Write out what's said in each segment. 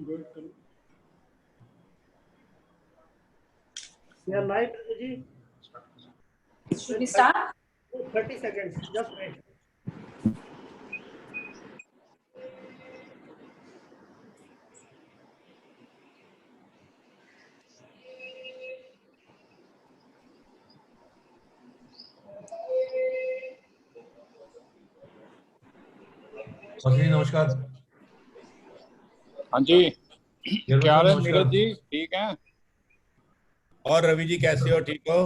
Good. We are live, Ji. Should we start? 30 seconds. Just wait. जी नमस्कार। हाँ जी, क्या हाल है नीरज जी? ठीक हैं? और रवि जी कैसे हो? ठीक हो?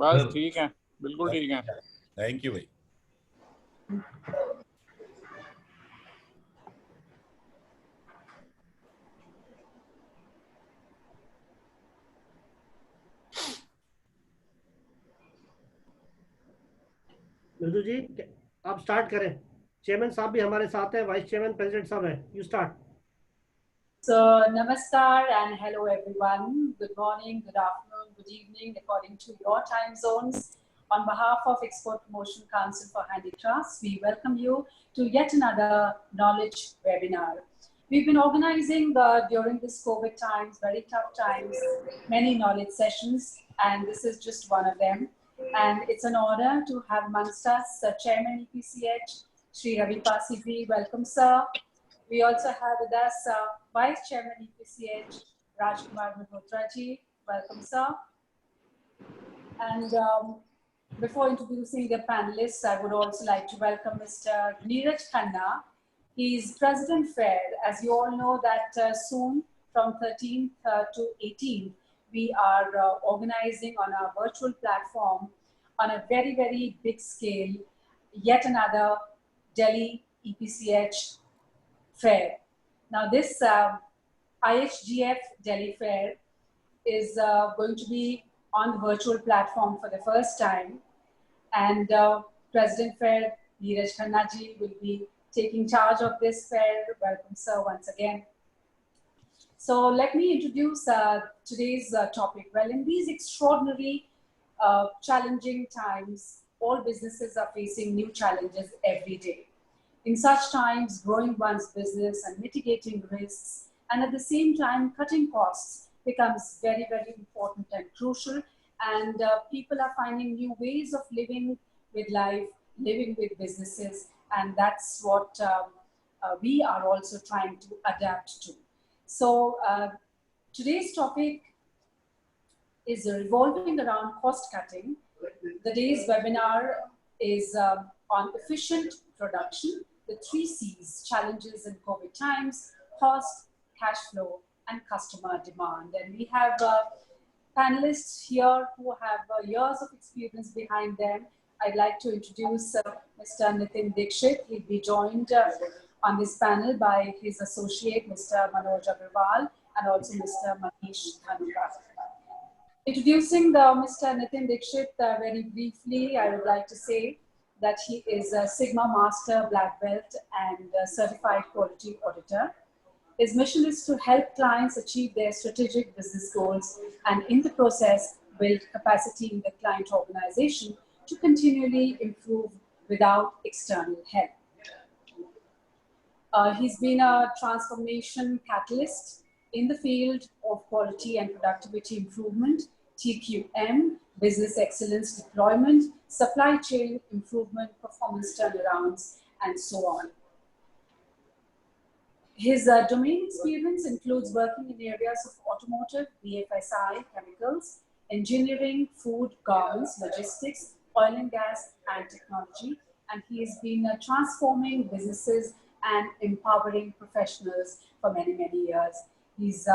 बस ठीक है, बिल्कुल ठीक है। थैंक यू भाई। बिंदु जी आप स्टार्ट करें। चेयरमैन साहब भी हमारे साथ हैं, वाइस चेयरमैन प्रेसिडेंट साहब हैं। You start. So, namaskar and hello everyone. Good morning, good afternoon, good evening, according to your time zones. On behalf of Export Promotion Council for Handicrafts, we welcome you to yet another knowledge webinar. We've been organizing during this COVID times, very tough times, many knowledge sessions, and this is just one of them. And it's an honor to have amongst us Chairman EPCH, Shri Ravi Pasivji. Welcome, sir. We also have with us Vice Chairman EPCH, Rajkumar Malhotra ji. Welcome, sir. And before introducing the panelists, I would also like to welcome Mr. Neeraj Khanna. He's President Fair. As you all know that soon from 13th to 18th, we are organizing on our virtual platform on a very, very big scale, yet another Delhi EPCH Fair. Now this IHGF Delhi Fair is going to be on the virtual platform for the first time, and President Fair Neeraj Khanna ji will be taking charge of this fair. Welcome, sir, once again. So let me introduce today's topic. Well, in these extraordinary challenging times, all businesses are facing new challenges every day. In such times, growing one's business and mitigating risks, and at the same time, cutting costs becomes very, very important and crucial. And people are finding new ways of living with life, living with businesses, and that's what we are also trying to adapt to. So today's topic is revolving around cost cutting. The day's webinar is on efficient production, the 3 C's, challenges in COVID times, cost, cash flow, and customer demand. And we have panelists here who have years of experience behind them. I'd like to introduce Mr. Nitin Dixit. He'll be joined on this panel by his associate, Mr. Manoj Agarwal, and also Mr. Manish Dhanuka. Introducing Mr. Nitin Dixit very briefly, I would like to say that he is a Sigma Master Black Belt and Certified Quality Auditor. His mission is to help clients achieve their strategic business goals and in the process build capacity in the client organization to continually improve without external help. He's been a transformation catalyst in the field of quality and productivity improvement, TQM, business excellence deployment, supply chain improvement, performance turnarounds, and so on. His domain experience includes working in areas of automotive, BFSI, chemicals, engineering, food, garments, logistics, oil and gas, and technology. And he has been transforming businesses and empowering professionals for many, many years. He's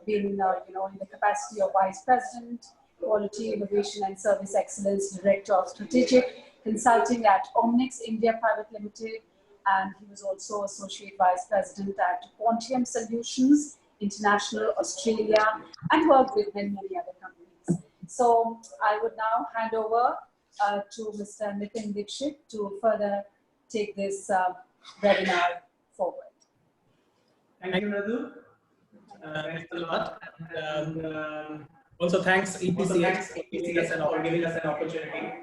been, in the capacity of Vice President, Quality, Innovation and Service Excellence, Director of Strategic Consulting at Omnix India Private Limited, and he was also Associate Vice President at Quantium Solutions International, Australia, and worked with many, many other companies. So I would now hand over to Mr. Nitin Dixit to further take this webinar forward. Thank you, Radu. Thanks a lot. And also thanks EPCH for giving us an opportunity.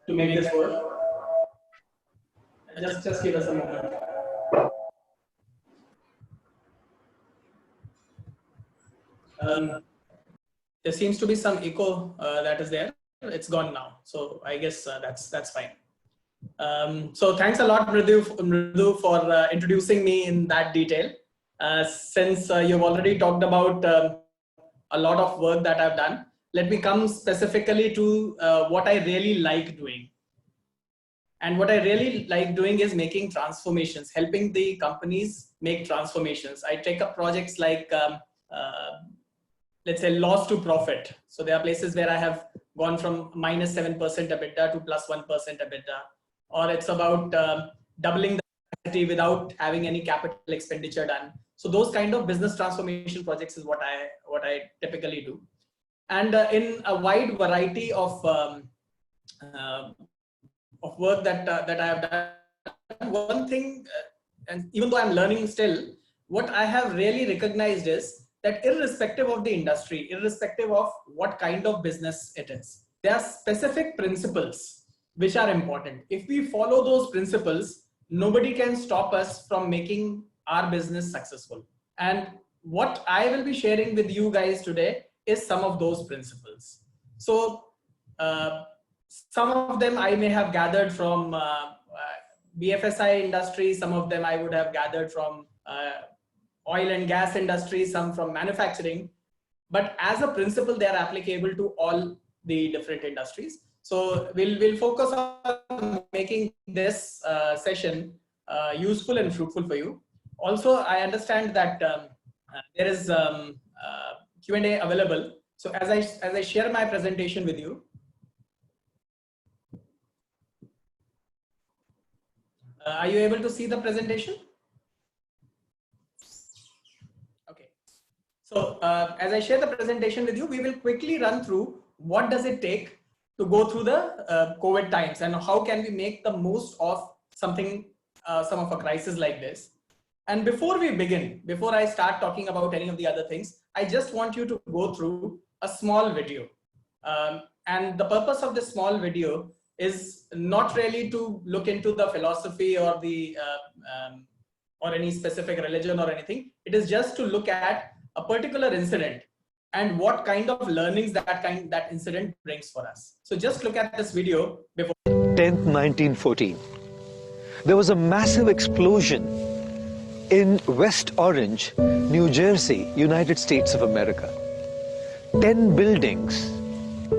to make this work. Just give us a moment. There seems to be some echo that is there. It's gone now, so I guess that's fine. So thanks a lot, Mridu, for introducing me in that detail. Since you've already talked about a lot of work that I've done, let me come specifically to what I really like doing. And what I really like doing is making transformations, helping the companies make transformations. I take up projects like, let's say, loss to profit. So there are places where I have gone from -7% EBITDA to +1% EBITDA. Or it's about doubling the capacity without having any capital expenditure done. So those kind of business transformation projects is what I typically do. And in a wide variety of work that I have done, one thing, and even though I'm learning still, what I have really recognized is that irrespective of the industry, irrespective of what kind of business it is, there are specific principles which are important. If we follow those principles, nobody can stop us from making our business successful. And what I will be sharing with you guys today is some of those principles. So some of them I may have gathered from BFSI industry, some of them I would have gathered from oil and gas industry, some from manufacturing, but as a principle, they are applicable to all the different industries. So we'll focus on making this session useful and fruitful for you. Also, I understand that there is Q&A available. So as I share my presentation with you, are you able to see the presentation? Okay. So as I share the presentation with you, we will quickly run through what does it take to go through the COVID times and how can we make the most of something, some of a crisis like this. And before we begin, before I start talking about any of the other things, I just want you to go through a small video. And the purpose of this small video is not really to look into the philosophy or the or any specific religion or anything. It is just to look at a particular incident and what kind of learnings that incident brings for us. So just look at this video before. 10th, 1914. There was a massive explosion in West Orange, New Jersey, United States of America. 10 buildings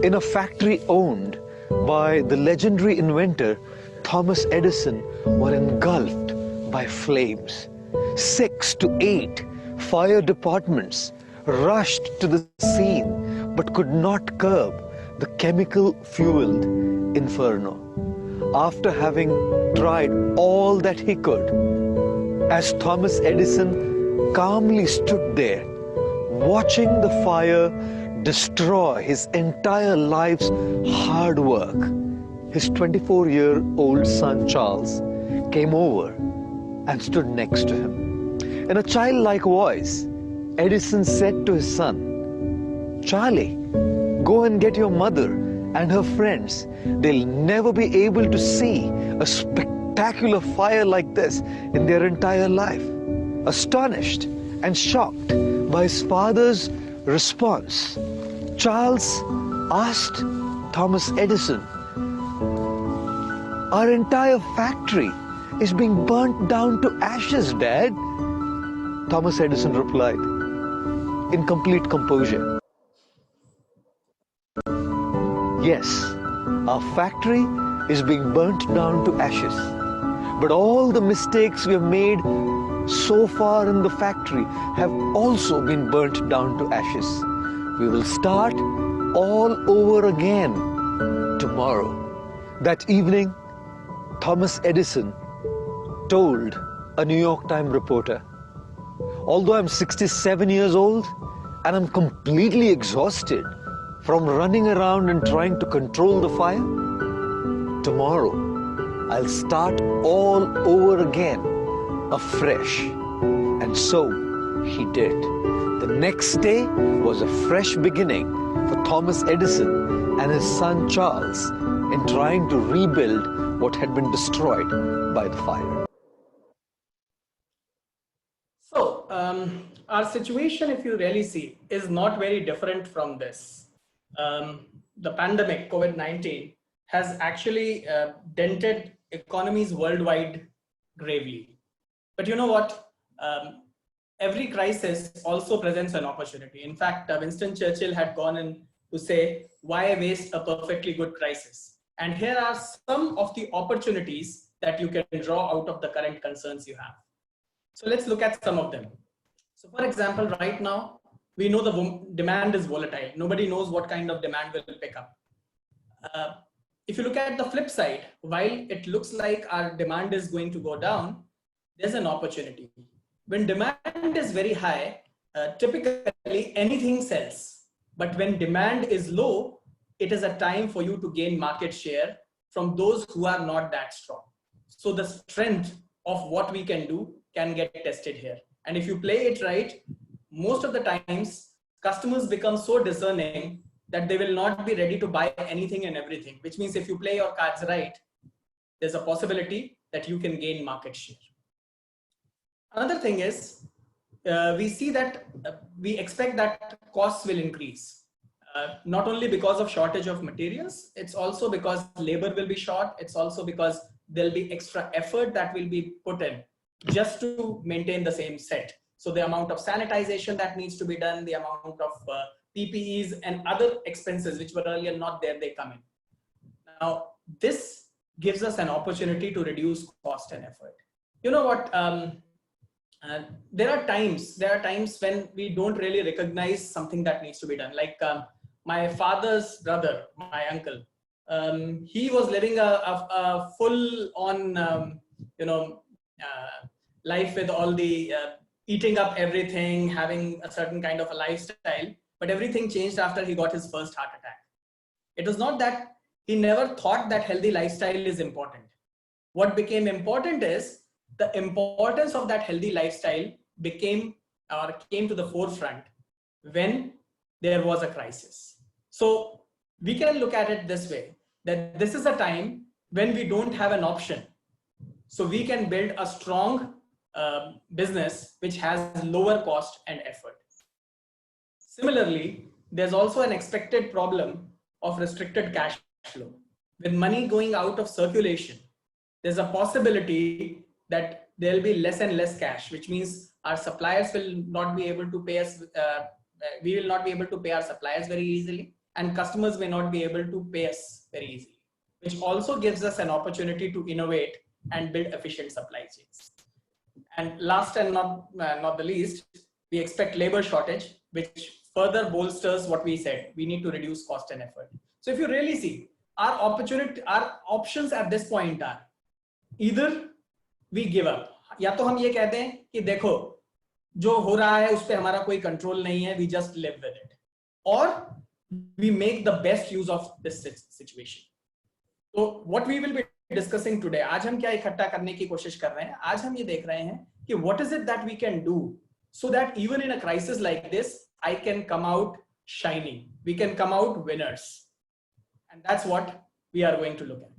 in a factory owned by the legendary inventor Thomas Edison were engulfed by flames. 6 to 8 fire departments rushed to the scene but could not curb the chemical-fueled inferno. After having tried all that he could, as Thomas Edison calmly stood there, watching the fire destroy his entire life's hard work, his 24-year-old son Charles came over and stood next to him. In a childlike voice, Edison said to his son, "Charlie, go and get your mother and her friends. They'll never be able to see a spectacular fire like this in their entire life." Astonished and shocked by his father's response, Charles asked Thomas Edison, "Our entire factory is being burnt down to ashes, Dad." Thomas Edison replied, in complete composure, "Yes, our factory is being burnt down to ashes. But all the mistakes we have made so far in the factory have also been burnt down to ashes. We will start all over again tomorrow." That evening, Thomas Edison told a New York Times reporter, "Although I'm 67 years old and I'm completely exhausted from running around and trying to control the fire, tomorrow I'll start all over again, afresh." And so he did. The next day was a fresh beginning for Thomas Edison and his son Charles in trying to rebuild what had been destroyed by the fire. So, our situation, if you really see, is not very different from this. The pandemic, COVID-19, has actually dented economies worldwide gravely. But you know what? Every crisis also presents an opportunity. In fact, Winston Churchill had gone in to say, why waste a perfectly good crisis? And here are some of the opportunities that you can draw out of the current concerns you have. So let's look at some of them. So for example, right now, we know the demand is volatile. Nobody knows what kind of demand will pick up. If you look at the flip side, while it looks like our demand is going to go down, there's an opportunity. When demand is very high, typically anything sells. But when demand is low, it is a time for you to gain market share from those who are not that strong. So the strength of what we can do can get tested here. And if you play it right, most of the times customers become so discerning that they will not be ready to buy anything and everything, which means if you play your cards right, there's a possibility that you can gain market share. Another thing is, we see that we expect that costs will increase, not only because of shortage of materials, it's also because labor will be short. It's also because there'll be extra effort that will be put in just to maintain the same set. So the amount of sanitization that needs to be done, the amount of PPEs and other expenses which were earlier not there, they come in. Now, this gives us an opportunity to reduce cost and effort. You know what? There are times when we don't really recognize something that needs to be done. Like my father's brother, my uncle, he was living a full-on, life with all the eating up everything, having a certain kind of a lifestyle, but everything changed after he got his first heart attack. It was not that he never thought that healthy lifestyle is important. What became important is the importance of that healthy lifestyle came to the forefront when there was a crisis. So we can look at it this way, that this is a time when we don't have an option. So we can build a strong business which has lower cost and effort. Similarly, there's also an expected problem of restricted cash flow. With money going out of circulation, there's a possibility that there'll be less and less cash, which means our suppliers will not be able to pay us. We will not be able to pay our suppliers very easily, and customers may not be able to pay us very easily, which also gives us an opportunity to innovate and build efficient supply chains. And last and not the least, we expect labor shortage, which further bolsters what we said. We need to reduce cost and effort. So if you really see, our options at this point are either we give up, या तो हम ये कहते हैं कि देखो जो हो रहा है उस पे हमारा कोई कंट्रोल नहीं है, we just live with it, or we make the best use of this situation. So what we will be discussing today, आज हम क्या इकट्ठा करने की कोशिश कर रहे हैं, आज हम ये देख रहे हैं कि what is it that we can do so that even in a crisis like this, I can come out shining, we can come out winners. And that's what we are going to look at.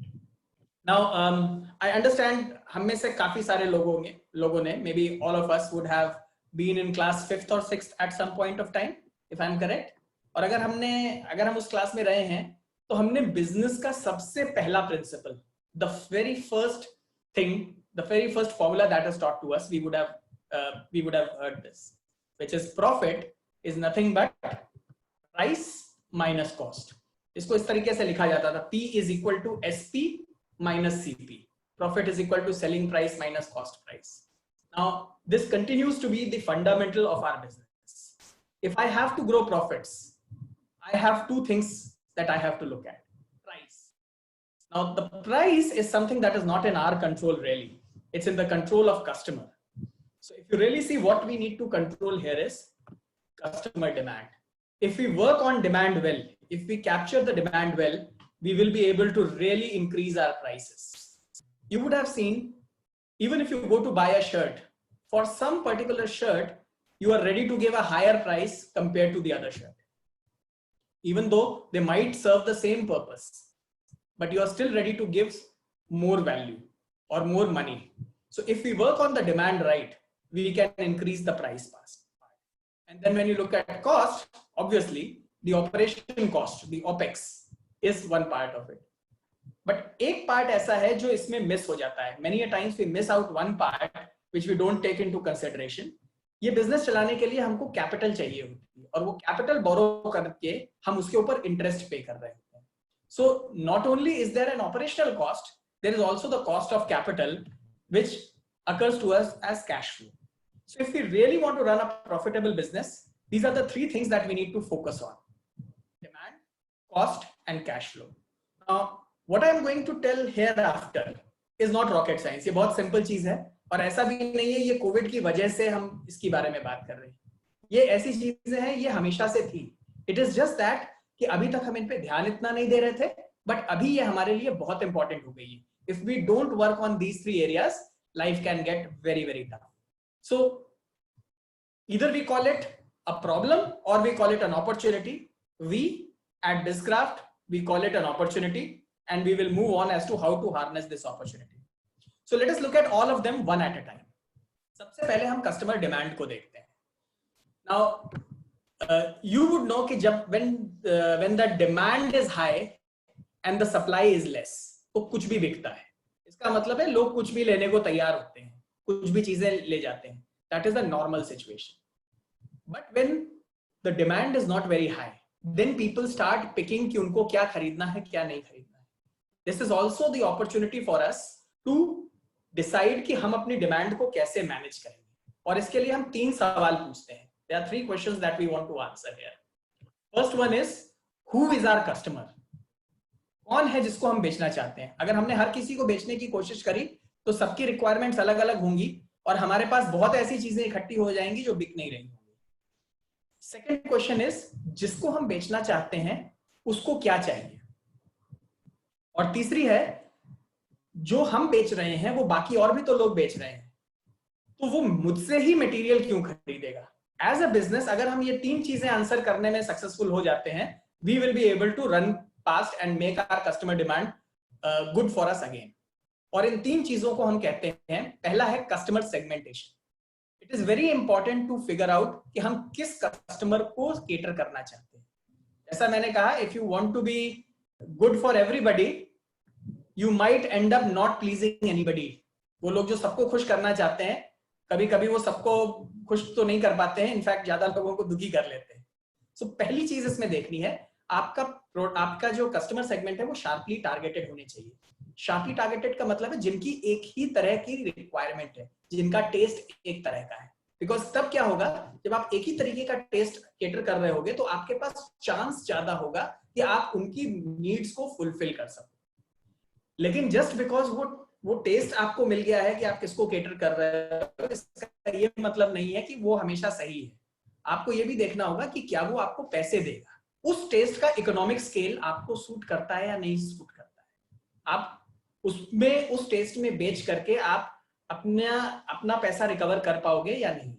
Now, I understand हम में से काफी सारे लोगों ने, maybe all of us would have been in class 5th or 6th at some point of time, if I'm correct. और अगर हम उस क्लास में रहे हैं, तो हमने बिजनेस का सबसे पहला principal, the very first thing, the very first formula that is taught to us, we would have heard this, which is profit is nothing but price minus cost. इसको इस तरीके से लिखा जाता था, P is equal to SP minus CP. Profit is equal to selling price minus cost price. Now, this continues to be the fundamental of our business. If I have to grow profits, I have two things that I have to look at. Price. Now, the price is something that is not in our control really. It's in the control of customer. So if you really see, what we need to control here is customer demand. If we work on demand well, if we capture the demand well, we will be able to really increase our prices. You would have seen, even if you go to buy a shirt, for some particular shirt, you are ready to give a higher price compared to the other shirt. even though they might serve the same purpose, but you are still ready to give more value or more money. So if we work on the demand right, we can increase the price fast. And then when you look at cost, obviously the operation cost, the OPEX is one part of it. But एक part ऐसा है जो इसमें miss हो जाता है. Many a times we miss out one part which we don't take into consideration. ये business चलाने के लिए हमको कैपिटल चाहिए होती है और वो कैपिटल बोरो करके हम उसके ऊपर इंटरेस्ट पे कर रहे होते हैं. So not only is there an operational cost, there is also the cost of capital which occurs to us as cash flow. So if we really want to run a profitable business, these are the three things that we need to focus on: demand, cost, and cash flow. Now, what I am going to tell hereafter is not rocket science. ये बहुत simple चीज है और ऐसा भी नहीं है ये कोविड की वजह से हम इसके बारे में बात कर रहे हैं. ये ऐसी चीजें हैं, ये हमेशा से थी. It is just that कि अभी तक हम इन पे ध्यान इतना नहीं दे रहे थे, बट अभी ये हमारे लिए बहुत इंपॉर्टेंट हो गई है. If we don't work on these three areas, life can get very, very tough. So either we call it a problem or we call it an opportunity. We at BizCraft, we call it an opportunity, and we will move on as to how to harness this opportunity. So let us look at all of them one at a time. सबसे पहले हम customer demand को देखते हैं. Now you would know कि जब when the demand is high and the supply is less, तो कुछ भी बिकता है. इसका मतलब है लोग कुछ भी लेने को तैयार होते हैं, कुछ भी चीजें ले जाते हैं. That is the normal situation. But when the demand is not very high, then people start picking कि उनको क्या खरीदना है, क्या नहीं खरीदना है. This is also the opportunity for us to decide कि हम अपनी demand को कैसे manage करेंगे. और इसके लिए हम 3 सवाल पूछते हैं. There are 3 questions that we want to answer here. First one is, who is our customer? कौन है जिसको हम बेचना चाहते हैं? अगर हमने हर किसी को बेचने की कोशिश करी तो सबकी रिक्वायरमेंट्स अलग अलग होंगी और हमारे पास बहुत ऐसी चीजें इकट्ठी हो जाएंगी जो बिक नहीं रही होंगी. सेकेंड क्वेश्चन इज, जिसको हम बेचना चाहते हैं उसको क्या चाहिए? और तीसरी है, जो हम बेच रहे हैं वो बाकी और भी तो लोग बेच रहे हैं, तो वो मुझसे ही मटेरियल क्यों खरीदेगा? एज अ बिजनेस अगर हम ये 3 चीजें आंसर करने में सक्सेसफुल हो जाते हैं, we will be able to run fast and make our customer demand good for us again. और इन 3 चीजों को हम कहते हैं, पहला है customer segmentation. It is very important to figure out कि हम किस कस्टमर को केटर करना चाहते हैं. जैसा मैंने कहा, if you want to be good for everybody, you might end up not pleasing anybody. वो लोग जो सबको खुश करना चाहते हैं, कभी कभी वो सबको खुश तो नहीं कर पाते हैं, इनफैक्ट ज्यादा लोगों को दुखी कर लेते हैं. सो पहली चीज इसमें देखनी है, आपका जो कस्टमर सेगमेंट है वो शार्पली टारगेटेड होने चाहिए. शार्पली टारगेटेड का मतलब है जिनकी एक ही तरह की रिक्वायरमेंट है, जिनका टेस्ट एक तरह का है. बिकॉज तब क्या होगा, जब आप एक ही तरीके का टेस्ट केटर कर रहे होगे तो आपके पास चांस ज्यादा होगा कि आप उनकी नीड्स को फुलफिल कर सको. लेकिन जस्ट बिकॉज वो टेस्ट आपको मिल गया है कि आप किसको केटर कर रहे हो, इसका ये मतलब नहीं है कि वो हमेशा सही है. आपको ये भी देखना होगा कि क्या वो आपको पैसे देगा. उस टेस्ट का इकोनॉमिक स्केल आपको सूट करता है या नहीं सूट करता है. आप उसमें उस टेस्ट में बेच करके आप अपना पैसा रिकवर कर पाओगे या नहीं.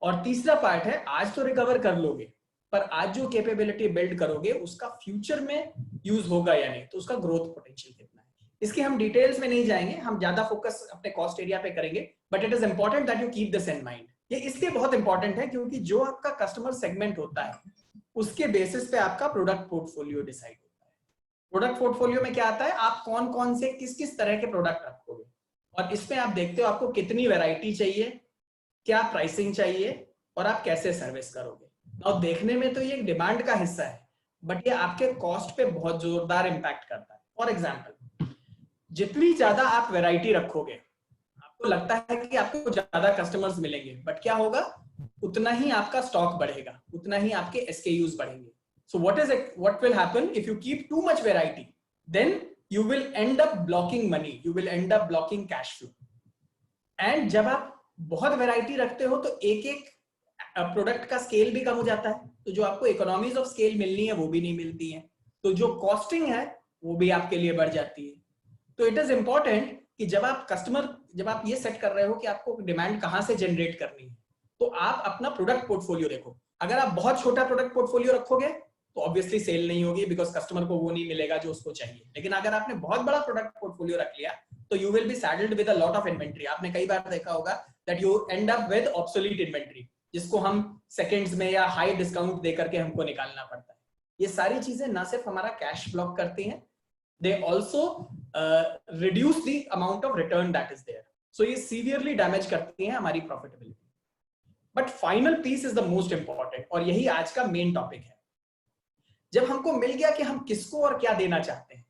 और तीसरा पार्ट है, आज तो रिकवर कर लोगे, पर आज जो कैपेबिलिटी बिल्ड करोगे उसका फ्यूचर में यूज होगा या नहीं, तो उसका ग्रोथ पोटेंशियल कितना है. इसकी हम डिटेल्स में नहीं जाएंगे, हम ज्यादा फोकस अपने कॉस्ट एरिया पे करेंगे. But it is important that you keep this in mind. ये इसलिए बहुत इंपॉर्टेंट है क्योंकि जो आपका कस्टमर सेगमेंट होता है उसके बेसिस पे आपका प्रोडक्ट पोर्टफोलियो डिसाइड होता है. प्रोडक्ट पोर्टफोलियो में क्या आता है, आप कौन कौन से किस तरह के प्रोडक्ट रखोगे, और इसमें आप देखते हो आपको कितनी वैरायटी चाहिए, क्या प्राइसिंग चाहिए, और आप कैसे सर्विस करोगे. और देखने में तो ये डिमांड का हिस्सा है, बट ये आपके कॉस्ट पे बहुत जोरदार इंपैक्ट करता है. फॉर एग्जाम्पल, जितनी ज्यादा आप वैरायटी रखोगे, आपको लगता है कि आपको ज्यादा कस्टमर्स मिलेंगे, बट क्या होगा, उतना ही आपका स्टॉक बढ़ेगा, उतना ही आपके SKUs बढ़ेंगे. So what will happen if you keep too much variety? Then you will end up blocking money, you will end up blocking cash flow. And जब आप बहुत वैरायटी रखते हो तो एक प्रोडक्ट का स्केल भी कम हो जाता है, तो जो आपको इकोनॉमीज ऑफ स्केल मिलनी है वो भी नहीं मिलती है, तो जो कॉस्टिंग है वो भी आपके लिए बढ़ जाती है. तो इट इज इंपॉर्टेंट कि जब आप ये सेट कर रहे हो कि आपको डिमांड कहां से जनरेट करनी है, तो आप अपना प्रोडक्ट पोर्टफोलियो देखो. अगर आप बहुत छोटा प्रोडक्ट पोर्टफोलियो रखोगे तो ऑब्वियसली सेल नहीं होगी, बिकॉज कस्टमर को वो नहीं मिलेगा जो उसको चाहिए। लेकिन अगर आपने बहुत बड़ा प्रोडक्ट पोर्टफोलियो रख लिया तो you will be saddled with a lot of inventory. आपने कई बार देखा होगा that you end up with obsolete inventory, जिसको हम सेकंड्स में या हाई डिस्काउंट देकर के हमको निकालना पड़ता है। ये सारी चीजें ना सिर्फ हमारा कैश ब्लॉक करती हैं, they also reduce the amount of return that is there. So ये severely damage करती हैं हमारी profitability. But final piece is the most important, और यही आज का main topic है। जब हमको मिल गया कि हम किसको और क्या देना चाहते हैं,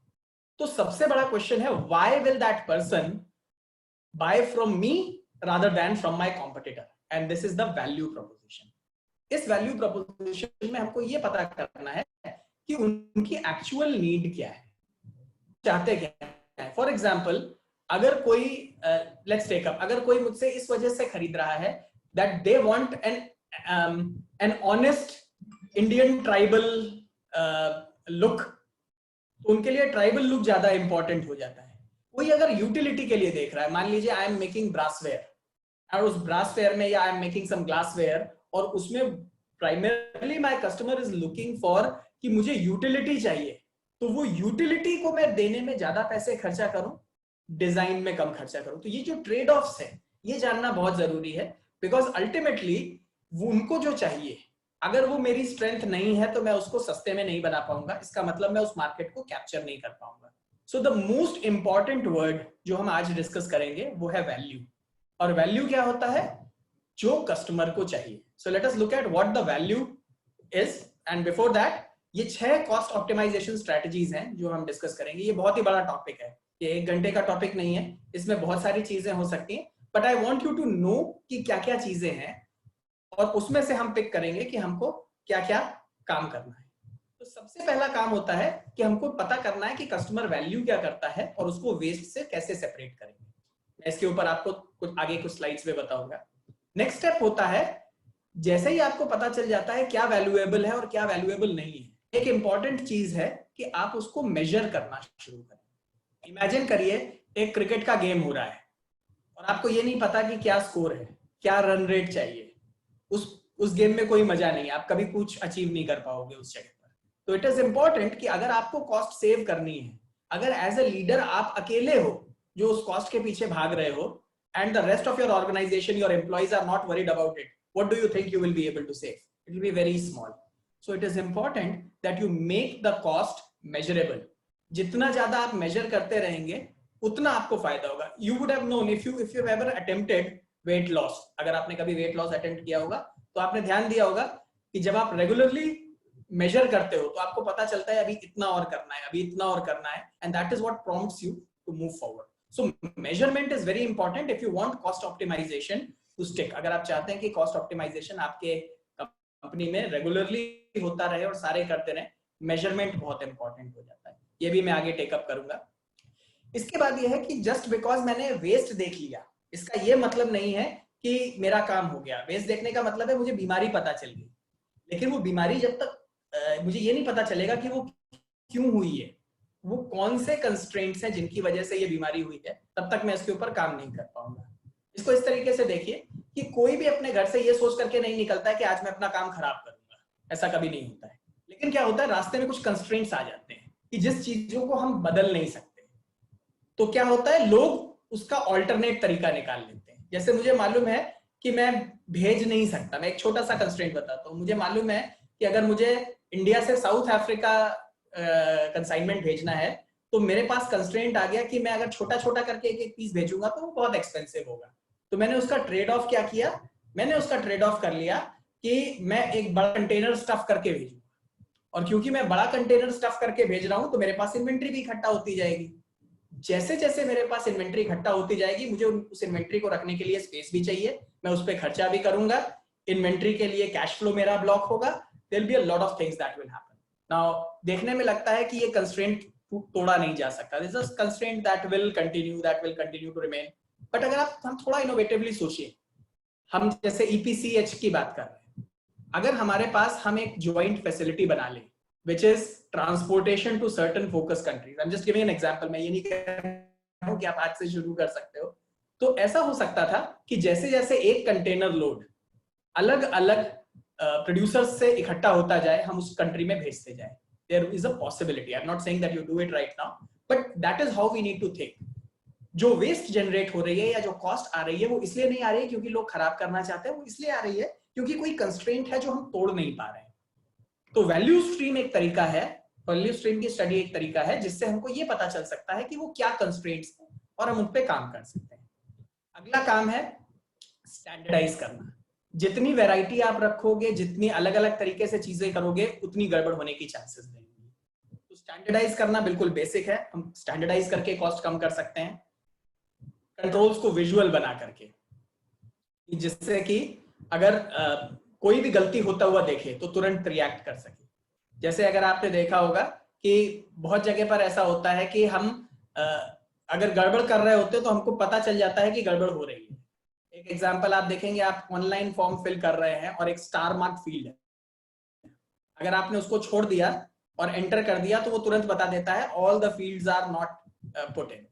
तो सबसे बड़ा क्वेश्चन है why will that person buy from me rather than from my competitor? And this is the value proposition. इस value proposition में हमको ये पता करना है कि उनकी actual need क्या है, चाहते क्या है। फॉर एग्जाम्पल, अगर कोई लेट्स टेक अप, अगर कोई मुझसे इस वजह से खरीद रहा है that they want an honest Indian tribal look, तो उनके लिए ट्राइबल लुक ज्यादा इंपॉर्टेंट हो जाता है। कोई अगर यूटिलिटी के लिए देख रहा है, मान लीजिए आई एम मेकिंग ब्रासवेयर, और उस ब्रासवेयर में या I am making some glassware, और उसमें primarily my customer is looking for कि मुझे यूटिलिटी चाहिए, तो वो यूटिलिटी को मैं देने में ज्यादा पैसे खर्चा करूं, डिजाइन में कम खर्चा करूं। तो ये जो ट्रेड ऑफ्स है ये जानना बहुत जरूरी है, बिकॉज अल्टीमेटली वो उनको जो चाहिए, अगर वो मेरी स्ट्रेंथ नहीं है तो मैं उसको सस्ते में नहीं बना पाऊंगा, इसका मतलब मैं उस मार्केट को कैप्चर नहीं कर पाऊंगा। So the most important word जो हम आज डिस्कस करेंगे वो है वैल्यू। और वैल्यू क्या होता है? जो कस्टमर को चाहिए। So let us look at what the value is, and before that ये 6 कॉस्ट ऑप्टिमाइजेशन स्ट्रेटजीज हैं जो हम डिस्कस करेंगे। ये बहुत ही बड़ा टॉपिक है, ये 1 घंटे का टॉपिक नहीं है, इसमें बहुत सारी चीजें हो सकती हैं, but I want you to know कि क्या क्या चीजें हैं, और उसमें से हम पिक करेंगे कि हमको क्या क्या काम करना है। तो सबसे पहला काम होता है कि हमको पता करना है कि कस्टमर वैल्यू क्या करता है और उसको वेस्ट से कैसे सेपरेट करेंगे। मैं इसके ऊपर आपको कुछ स्लाइड्स में बताऊंगा। नेक्स्ट स्टेप होता है, जैसे ही आपको पता चल जाता है क्या वैल्यूएबल है और क्या वैल्यूएबल नहीं है, एक इंपॉर्टेंट चीज है कि आप उसको मेजर करना शुरू करें। इमेजिन करिए एक क्रिकेट का गेम हो रहा है और आपको ये नहीं पता कि क्या स्कोर है, क्या रन रेट चाहिए, उस गेम में कोई मजा नहीं है, आप कभी कुछ अचीव नहीं कर पाओगे उस जगह पर। तो इट इज इंपॉर्टेंट कि अगर आपको कॉस्ट सेव करनी है, अगर एज ए लीडर आप अकेले हो जो उस कॉस्ट के पीछे भाग रहे हो, and the rest of your organisation, your employees are not worried about it, what do you think you will be able to save? It will be very small. So it is important that you make the cost measurable. जितना ज्यादा आप measure करते रहेंगे उतना आपको फायदा होगा। You would have known if you've ever attempted weight loss, अगर आपने कभी weight loss attempt किया होगा तो आपने ध्यान दिया होगा कि जब आप regularly measure करते हो तो आपको पता चलता है अभी इतना और करना है, अभी इतना और करना है, and that is what prompts you to move forward. So measurement is very important if you want cost optimization to stick. अगर आप चाहते हैं कि cost optimization आपके कंपनी में रेगुलरली होता रहे और सारे करते रहे, मेजरमेंट बहुत इंपॉर्टेंट हो जाता है। ये भी मैं आगे टेकअप करूंगा। इसके बाद ये है कि जस्ट बिकॉज मैंने वेस्ट देख लिया, इसका ये मतलब नहीं है कि मेरा काम हो गया। वेस्ट देखने का मतलब है मुझे बीमारी पता चल गई, लेकिन वो बीमारी जब तक मुझे ये नहीं पता चलेगा कि वो क्यों हुई है, वो कौन से कंस्ट्रेंट्स हैं जिनकी वजह से ये बीमारी हुई है, तब तक मैं इसके ऊपर काम नहीं कर पाऊंगा। इसको इस तरीके से देखिए कि कोई भी अपने घर से ये सोच करके नहीं निकलता है कि आज मैं अपना काम खराब करूंगा, ऐसा कभी नहीं होता है। लेकिन क्या होता है, रास्ते में कुछ कंस्ट्रेंट्स आ जाते हैं कि जिस चीजों को हम बदल नहीं सकते, तो क्या होता है, लोग उसका ऑल्टरनेट तरीका निकाल लेते हैं। जैसे मुझे मालूम है कि मैं भेज नहीं सकता, मैं एक छोटा सा कंस्ट्रेंट बताता हूँ। मुझे मालूम है कि अगर मुझे इंडिया से साउथ अफ्रीका कंसाइनमेंट भेजना है तो मेरे पास कंस्ट्रेंट आ गया कि मैं अगर छोटा छोटा करके एक एक पीस भेजूंगा तो वो बहुत एक्सपेंसिव होगा। तो मैंने उसका ट्रेड ऑफ क्या किया, मैंने उसका ट्रेड ऑफ कर लिया कि मैं एक बड़ा कंटेनर स्टफ करके भेजूंगा, और क्योंकि मैं बड़ा कंटेनर स्टफ करके भेज रहा हूं तो मेरे पास इन्वेंट्री भी इकट्ठा होती जाएगी। जैसे जैसे मेरे पास इन्वेंट्री इकट्ठा होती जाएगी, मुझे उस इन्वेंट्री को रखने के लिए स्पेस भी चाहिए, मैं उस पर खर्चा भी करूंगा, इन्वेंट्री के लिए कैश फ्लो मेरा ब्लॉक होगा, there will be a lot of things that will happen. Now देखने में लगता है कि ये कंस्ट्रेंट तोड़ा नहीं जा सकता, this is constraint that will continue to remain. But अगर हम थोड़ा इनोवेटिवली सोचिए, हम जैसे ईपीसीएच की बात कर रहे हैं, अगर हमारे पास हम एक ज्वाइंट फैसिलिटी बना ले which is transportation to certain focus countries, I'm just giving an example, मैं ये नहीं कह रहा हूँ कि आप आज से शुरू कर सकते हो। तो ऐसा हो सकता था कि जैसे जैसे एक कंटेनर लोड अलग अलग प्रोड्यूसर्स से इकट्ठा होता जाए, हम उस कंट्री में भेजते जाए. There is a possibility. I'm not saying that you do it right now, but that is how we need to think. जो वेस्ट जनरेट हो रही है या जो कॉस्ट आ रही है वो इसलिए नहीं आ रही है क्योंकि लोग खराब करना चाहते हैं, वो इसलिए आ रही है क्योंकि कोई कंस्ट्रेंट है जो हम तोड़ नहीं पा रहे हैं. तो वैल्यू स्ट्रीम एक तरीका है, वैल्यू स्ट्रीम की स्टडी एक तरीका है जिससे हमको ये पता चल सकता है कि वो क्या कंस्ट्रेंट्स हैं और हम उन पे काम कर सकते हैं. अगला काम है स्टैंडर्डाइज करना. जितनी वैरायटी आप रखोगे, जितनी अलग अलग तरीके से चीजें करोगे, उतनी गड़बड़ होने की चांसेस रहेंगी. तो स्टैंडर्डाइज करना बिल्कुल बेसिक है. हम स्टैंडर्डाइज करके कॉस्ट कम कर सकते हैं, कंट्रोल्स को विजुअल बना करके, जिससे कि अगर कोई भी गलती होता हुआ देखे तो तुरंत रिएक्ट कर सके. जैसे अगर आपने देखा होगा कि बहुत जगह पर ऐसा होता है कि हम अगर गड़बड़ कर रहे होते तो हमको पता चल जाता है कि गड़बड़ हो रही है. एक एग्जांपल आप देखेंगे, आप ऑनलाइन फॉर्म फिल कर रहे हैं और एक स्टार मार्क फील्ड है. अगर आपने उसको छोड़ दिया और एंटर कर दिया तो वो तुरंत बता देता है all the fields are not put in.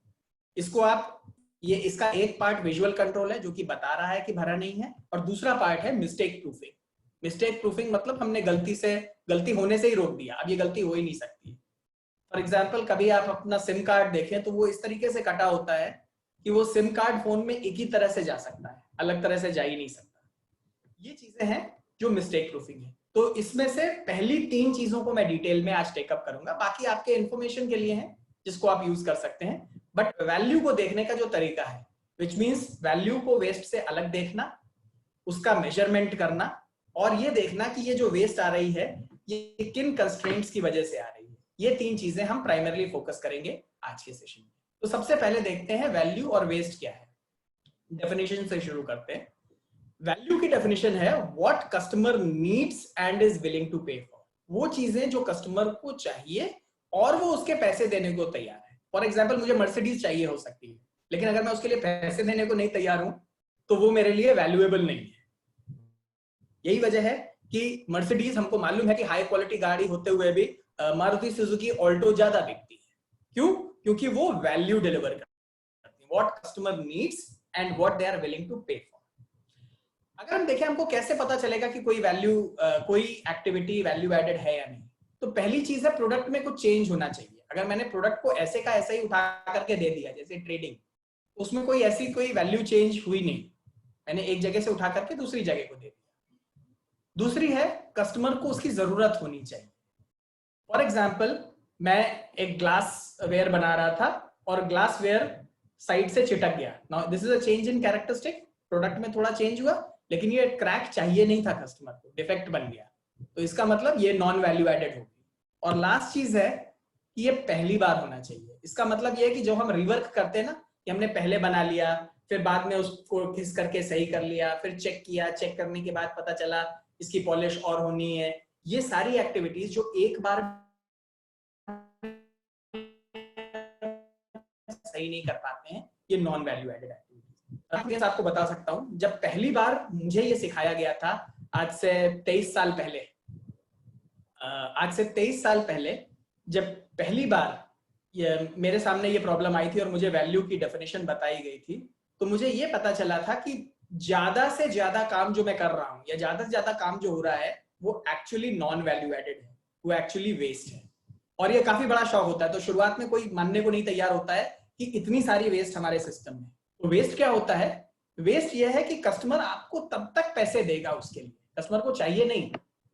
इसको आप इसका एक पार्ट विजुअल कंट्रोल है जो कि बता रहा है कि भरा नहीं है, और दूसरा पार्ट है मिस्टेक प्रूफिंग. मिस्टेक प्रूफिंग मतलब हमने गलती होने से ही रोक दिया, अब ये गलती हो ही नहीं सकती. फॉर एग्जाम्पल, कभी आप अपना सिम कार्ड देखें तो वो इस तरीके से कटा होता है कि वो सिम कार्ड फोन में एक ही तरह से जा सकता है, अलग तरह से जा ही नहीं सकता. ये चीजें हैं जो मिस्टेक प्रूफिंग है. तो इसमें से पहली 3 चीजों को मैं डिटेल में आज टेकअप करूंगा, बाकी आपके इंफॉर्मेशन के लिए है जिसको आप यूज कर सकते हैं. बट वैल्यू को देखने का जो तरीका है, विच मीन्स वैल्यू को वेस्ट से अलग देखना, उसका मेजरमेंट करना, और ये देखना कि ये जो वेस्ट आ रही है ये किन कंस्ट्रेंट्स की वजह से आ रही है. ये 3 चीजें हम प्राइमरली फोकस करेंगे आज के सेशन में. तो सबसे पहले देखते हैं वैल्यू और वेस्ट क्या है. डेफिनेशन से शुरू करते हैं. वैल्यू की डेफिनेशन है what customer needs and is willing to pay for. वो चीजें जो कस्टमर को चाहिए और वो उसके पैसे देने को तैयार है. फॉर एग्जाम्पल, मुझे मर्सिडीज चाहिए हो सकती है, लेकिन अगर मैं उसके लिए पैसे देने को नहीं तैयार हूं तो वो मेरे लिए वैल्यूएबल नहीं है. यही वजह है कि मर्सिडीज, हमको मालूम है कि हाई क्वालिटी गाड़ी होते हुए भी मारुति सुजुकी ऑल्टो ज्यादा बिकती है. क्यों? क्योंकि वो वैल्यू डिलीवर करती है, what customer needs and what they are willing to pay for. अगर हम देखें हमको कैसे पता चलेगा कि कोई एक्टिविटी वैल्यू एडेड है या नहीं, तो पहली चीज है प्रोडक्ट में कुछ चेंज होना चाहिए. अगर मैंने प्रोडक्ट को ऐसे का ऐसा ही उठा करके दे दिया, जैसे ट्रेडिंग, उसमें कोई वैल्यू चेंज हुई नहीं, मैंने एक जगह से उठा करके दूसरी जगह को दे दिया. दूसरी है कस्टमर को उसकी जरूरत होनी चाहिए. फॉर एग्जाम्पल, मैं एक ग्लास वेयर बना रहा था और ग्लास वेयर साइड से चिटक गया. Now this is a change in characteristic. Product में थोड़ा चेंज हुआ, लेकिन ये क्रैक चाहिए नहीं था कस्टमर को, डिफेक्ट बन गया. तो इसका मतलब ये नॉन वैल्यू एडेड होगी. और लास्ट चीज है कि ये पहली बार होना चाहिए. इसका मतलब ये है कि जो हम रिवर्क करते हैं ना, कि हमने पहले बना लिया, फिर बाद में उसको घिस करके सही कर लिया, फिर चेक किया, चेक करने के बाद पता चला इसकी पॉलिश और होनी है, ये सारी एक्टिविटीज जो एक बार सही नहीं कर पाते हैं, ये नॉन वैल्यू एडेड एक्टिविटीज. आपको बता सकता हूं, जब पहली बार मुझे ये सिखाया गया था आज से 23 साल पहले, जब पहली बार मेरे सामने ये प्रॉब्लम आई थी और मुझे वैल्यू की डेफिनेशन बताई गई थी, तो मुझे ये पता चला था कि ज्यादा से ज्यादा काम जो मैं कर रहा हूं या ज्यादा से ज्यादा काम जो हो रहा है वो एक्चुअली नॉन वैल्यू एडेड है, वो एक्चुअली वेस्ट है. और ये काफी बड़ा शॉक होता है. तो शुरुआत में कोई मानने को नहीं तैयार होता है कि इतनी सारी वेस्ट हमारे सिस्टम में. तो वेस्ट क्या होता है? वेस्ट ये है कि कस्टमर आपको तब तक पैसे देगा, उसके लिए कस्टमर को चाहिए नहीं,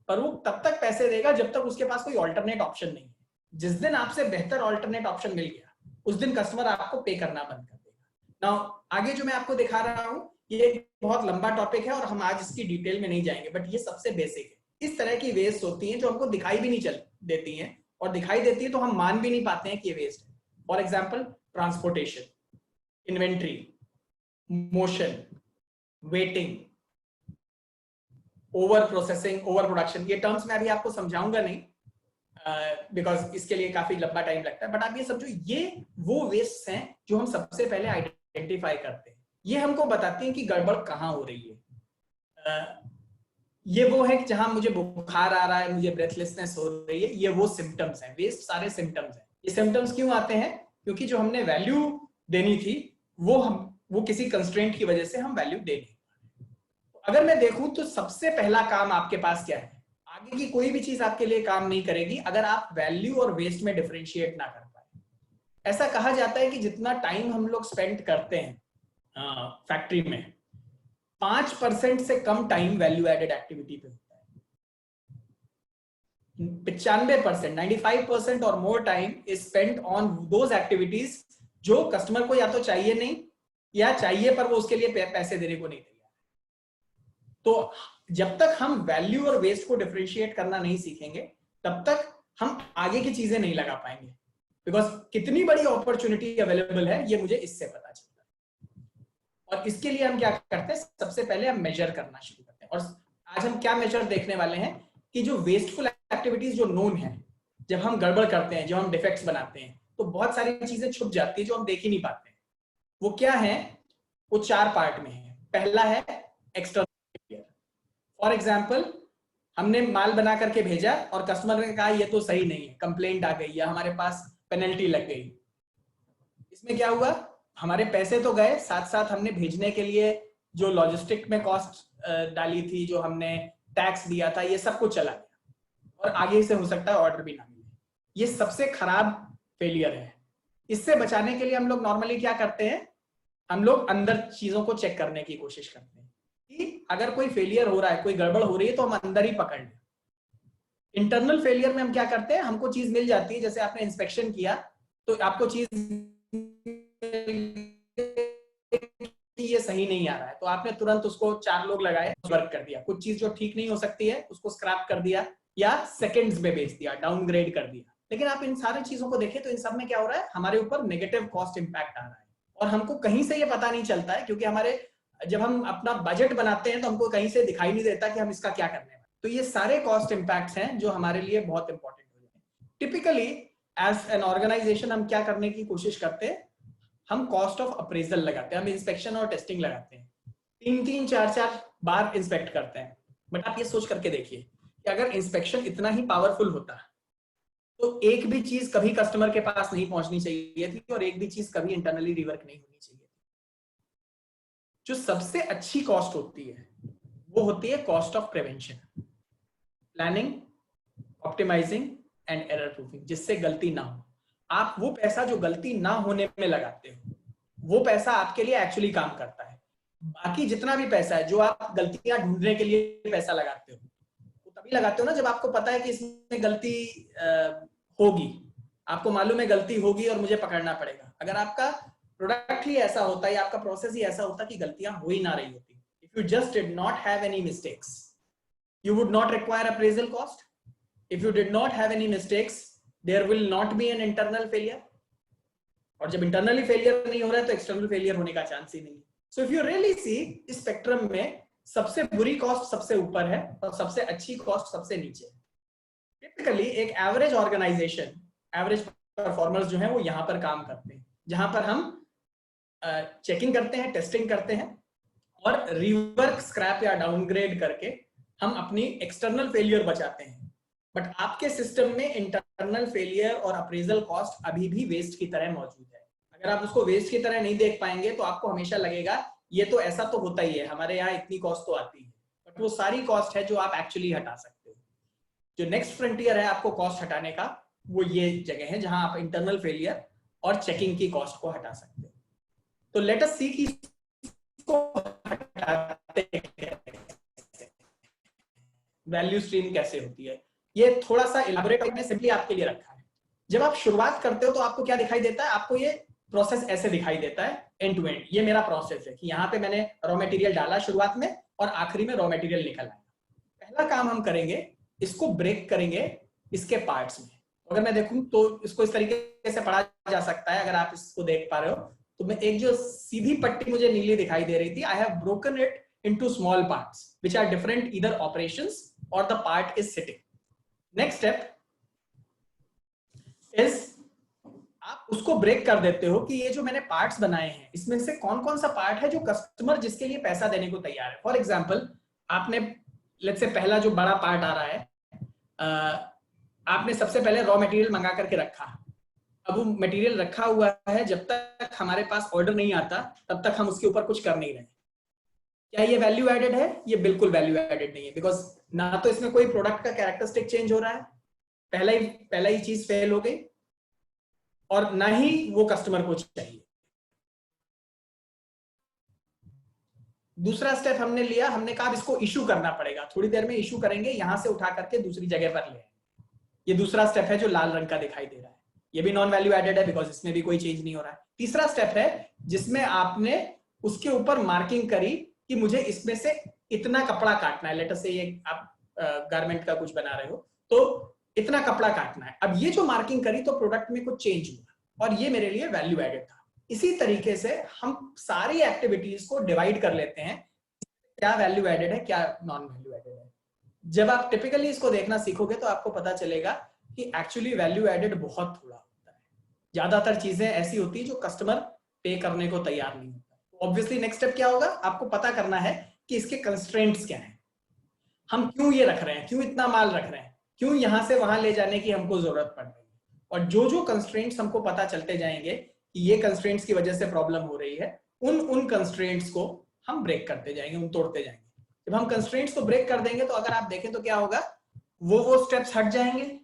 पर वो तब तक पैसे देगा जब तक उसके पास कोई ऑल्टरनेट ऑप्शन नहीं है. जिस दिन आपसे बेहतर ऑल्टरनेट ऑप्शन मिल गया, उस दिन कस्टमर आपको पे करना बंद कर देगा. नाउ आगे जो मैं आपको दिखा रहा हूं, ये बहुत लंबा टॉपिक है और हम आज इसकी डिटेल में नहीं जाएंगे, बट ये सबसे बेसिक है. इस तरह की वेस्ट होती हैं जो हमको दिखाई भी नहीं चल देती हैं, और दिखाई देती है तो हम मान भी नहीं पाते हैं कि ये वेस्ट है. For example, transportation, inventory, motion, waiting, over processing, over production. ये टर्म्स मैं अभी आपको समझाऊंगा नहीं, बिकॉज इसके लिए काफी लंबा टाइम लगता है. बट आप ये समझो, ये वो वेस्ट हैं जो हम सबसे पहले आइडेंटिफाई करते हैं. ये हमको बताते हैं कि गड़बड़ कहाँ हो रही है. ये वो है कि जहां मुझे बुखार आ रहा है, मुझे ब्रेथलेसनेस हो रही है, ये वो सिम्टम्स हैं. वेस्ट सारे सिम्टम्स हैं. ये सिम्टम्स क्यों आते हैं? क्योंकि जो हमने वैल्यू देनी थी वो किसी कंस्ट्रेंट की वजह से हम वैल्यू दे नहीं. अगर मैं देखूं तो सबसे पहला काम आपके पास क्या है? आगे की कोई भी चीज आपके लिए काम नहीं करेगी अगर आप वैल्यू और वेस्ट में डिफरेंशिएट ना कर पाए। ऐसा कहा जाता है कि जितना टाइम हम लोग स्पेंड करते हैं फैक्ट्री में, 5% से कम टाइम वैल्यू एडेड एक्टिविटी पे होता है। 95%, 95% और more time is spent on those activities जो कस्टमर को या तो चाहिए नहीं, या चाहिए पर वो उसके लिए पैसे देने को नहीं तैयार। तो जब तक हम वैल्यू और वेस्ट को डिफरेंशिएट करना नहीं सीखेंगे, तब तक हम आगे की चीजें नहीं लगा पाएंगे। बिकॉज कितनी बड़ी अपॉर्चुनिटी अवेलेबल है ये मुझे इससे पता चलता है। और इसके लिए हम क्या करते हैं, सबसे पहले हम मेजर करना शुरू करते हैं। और आज हम क्या मेजर देखने वाले हैं कि जो वेस्टफुल एक्टिविटीज जो नोन है, जब हम गड़बड़ करते हैं, जब हम डिफेक्ट्स बनाते हैं, तो बहुत सारी चीजें छुप जाती है जो हम देख ही नहीं पाते हैं। वो क्या है? वो 4 पार्ट में है। पहला है एक्सटर्नल फेलियर। फॉर एग्जाम्पल, हमने माल बना करके भेजा और कस्टमर ने कहा ये तो सही नहीं है, कंप्लेंट आ गई या हमारे पास पेनल्टी लग गई। इसमें क्या हुआ? हमारे पैसे तो गए, साथ साथ हमने भेजने के लिए जो लॉजिस्टिक में कॉस्ट डाली थी, जो हमने टैक्स दिया था, ये सब कुछ चला गया और आगे से हो सकता है ऑर्डर भी ना मिले। ये सबसे खराब फेलियर है। इससे बचाने के लिए हम लोग नॉर्मली क्या करते हैं, हम लोग अंदर चीजों को चेक करने की कोशिश करते हैं कि अगर कोई फेलियर हो रहा है, कोई गड़बड़ हो रही है, तो हम अंदर ही पकड़ लें। इंटरनल फेलियर में हम क्या करते हैं, हमको चीज मिल जाती है, जैसे आपने इंस्पेक्शन किया तो आपको चीज ये सही नहीं आ रहा है, तो आपने तुरंत उसको 4 लोग लगाए, वर्क कर दिया। कुछ चीज जो ठीक नहीं हो सकती है उसको स्क्रैप कर दिया या सेकंड्स में बेच दिया, डाउनग्रेड कर दिया। लेकिन आप इन सारी चीजों को देखें तो इन सब में क्या हो रहा है, हमारे ऊपर नेगेटिव कॉस्ट इंपैक्ट आ रहा है और हमको कहीं से ये पता नहीं चलता है, क्योंकि हमारे जब हम अपना बजट बनाते हैं तो हमको कहीं से दिखाई नहीं देता कि हम इसका क्या करने वाले। तो ये सारे कॉस्ट इंपैक्ट्स हैं जो हमारे लिए बहुत इंपॉर्टेंट हो जाते हैं। टिपिकली एज एन ऑर्गेनाइजेशन हम क्या करने की कोशिश करते हैं, हम कॉस्ट ऑफ अप्रेजल लगाते हैं, हम इंस्पेक्शन और टेस्टिंग लगाते हैं, 3-3, 4-4 बार इंस्पेक्ट करते हैं। बट आप ये सोच करके देखिए कि अगर इंस्पेक्शन इतना ही पावरफुल होता तो एक भी चीज कभी कस्टमर के पास नहीं पहुंचनी चाहिए थी और एक भी चीज कभी इंटरनली रिवर्क नहीं होनी चाहिए थी। जो सबसे अच्छी कॉस्ट होती है वो होती है cost of prevention, planning, optimising and error proofing, जिससे गलती ना हो। आप वो पैसा जो गलती ना होने में लगाते हो, वो पैसा आपके लिए एक्चुअली काम करता है। बाकी जितना भी पैसा है जो आप गलतियां ढूंढने के लिए पैसा लगाते हो, वो तभी लगाते हो ना जब आपको पता है कि इसमें गलती होगी, आपको मालूम है गलती होगी और मुझे पकड़ना पड़ेगा। अगर आपका प्रोडक्ट ही ऐसा होता है या आपका प्रोसेस ही ऐसा होता कि गलतियां हो ही ना रही होती, if you just did not have any mistakes, you would not require appraisal cost. If you did not have any mistakes, there will not be an internal failure. और जब internally failure नहीं हो रहा है तो external failure होने का chance ही नहीं। So if you really see, इस स्पेक्ट्रम में सबसे बुरी कॉस्ट सबसे ऊपर है और सबसे अच्छी कॉस्ट सबसे नीचे है। टिपिकली एक एवरेज ऑर्गेनाइजेशन, एवरेज परफॉर्मर्स जो है वो यहाँ पर काम करते हैं, जहां पर हम चेकिंग करते हैं, टेस्टिंग करते हैं और रिवर्क, स्क्रैप या डाउनग्रेड करके हम अपनी एक्सटर्नल फेलियर बचाते हैं। बट आपके सिस्टम में इंटरनल फेलियर और अप्रेजल कॉस्ट अभी भी वेस्ट की तरह मौजूद है। अगर आप उसको वेस्ट की तरह नहीं देख पाएंगे तो आपको हमेशा लगेगा ये तो ऐसा तो होता ही है, हमारे यहाँ इतनी कॉस्ट तो आती है। बट वो सारी कॉस्ट है जो आप एक्चुअली हटा सकते हो। जो नेक्स्ट फ्रंटियर है आपको कॉस्ट हटाने का, वो ये जगह है जहां आप इंटरनल फेलियर और चेकिंग की कॉस्ट को हटा सकते हो। तो लेट अस सी कि इसको हटाते हैं, वैल्यू स्ट्रीम कैसे होती है। ये थोड़ा सा इलैबोरेट हमने सिंपली आपके लिए रखा है। जब आप शुरुआत करते हो तो आपको क्या दिखाई देता है, आपको ये प्रोसेस ऐसे दिखाई देता है एंड टू एंड। ये मेरा प्रोसेस है कि यहाँ पे मैंने रॉ मटेरियल डाला शुरुआत में और आखिरी में रॉ मटेरियल निकल आया। पहला काम हम करेंगे, इसको ब्रेक करेंगे इसके पार्ट्स में। अगर मैं देखूं तो इसको इस तरीके से पढ़ा जा सकता है, अगर आप इसको देख पा रहे हो तो मैं एक जो सीधी पट्टी मुझे नीली दिखाई दे रही थी, I have broken it into small parts which are different either operations or the part is sitting. Next step is आप उसको ब्रेक कर देते हो कि ये जो मैंने पार्ट्स बनाए हैं इसमें से कौन कौन सा पार्ट है जो कस्टमर जिसके लिए पैसा देने को तैयार है। फॉर एग्जाम्पल, आपने लेट्स से पहला जो बड़ा पार्ट आ रहा है, आपने सबसे पहले रॉ मटेरियल मंगा करके रखा। अब वो मटेरियल रखा हुआ है, जब तक हमारे पास ऑर्डर नहीं आता तब तक हम उसके ऊपर कुछ कर नहीं रहे। क्या ये वैल्यू एडेड है? ये बिल्कुल वैल्यू एडेड नहीं है, बिकॉज ना तो इसमें कोई प्रोडक्ट का कैरेक्टरिस्टिक चेंज हो रहा है, पहला ही चीज फेल हो गई, और ना ही वो कस्टमर को चाहिए। दूसरा स्टेप हमने लिया, हमने कहा इसको इशू करना पड़ेगा, थोड़ी देर में इशू करेंगे, यहां से उठा करके दूसरी जगह पर ले आएंगे। ये दूसरा स्टेप है जो लाल रंग का दिखाई दे रहा है, ये भी नॉन वैल्यू एडेड है बिकॉज इसमें भी कोई चेंज नहीं हो रहा है। तीसरा स्टेप है जिसमें आपने उसके ऊपर मार्किंग करी कि मुझे इसमें से इतना कपड़ा काटना है। लेट अस से ये आप गारमेंट का कुछ बना रहे हो तो इतना कपड़ा काटना है। अब ये जो मार्किंग करी तो प्रोडक्ट में कुछ चेंज हुआ और ये मेरे लिए वैल्यू एडेड था। इसी तरीके से हम सारी एक्टिविटीज को डिवाइड कर लेते हैं, क्या वैल्यू एडेड है, क्या नॉन वैल्यू एडेड है। जब आप टिपिकली इसको देखना सीखोगे तो आपको पता चलेगा कि एक्चुअली वैल्यू एडेड बहुत थोड़ा होता है। ज्यादातर चीजें ऐसी होती है जो कस्टमर पे करने को तैयार नहीं होता। ऑब्वियसली नेक्स्ट स्टेप क्या होगा, आपको पता करना है कि इसके कंस्ट्रेंट्स क्या हैं, हम क्यों ये रख रहे हैं, क्यों इतना माल रख रहे हैं, क्यों यहां से वहां ले जाने की हमको जरूरत पड़ रही है। और जो जो कंस्ट्रेंट्स हमको पता चलते जाएंगे कि ये कंस्ट्रेंट्स की वजह से प्रॉब्लम हो रही है, उन कंस्ट्रेंट्स को हम ब्रेक करते जाएंगे, उन तोड़ते जाएंगे। जब हम कंस्ट्रेंट्स को ब्रेक कर देंगे तो अगर आप देखें तो क्या होगा, वो स्टेप्स हट जाएंगे।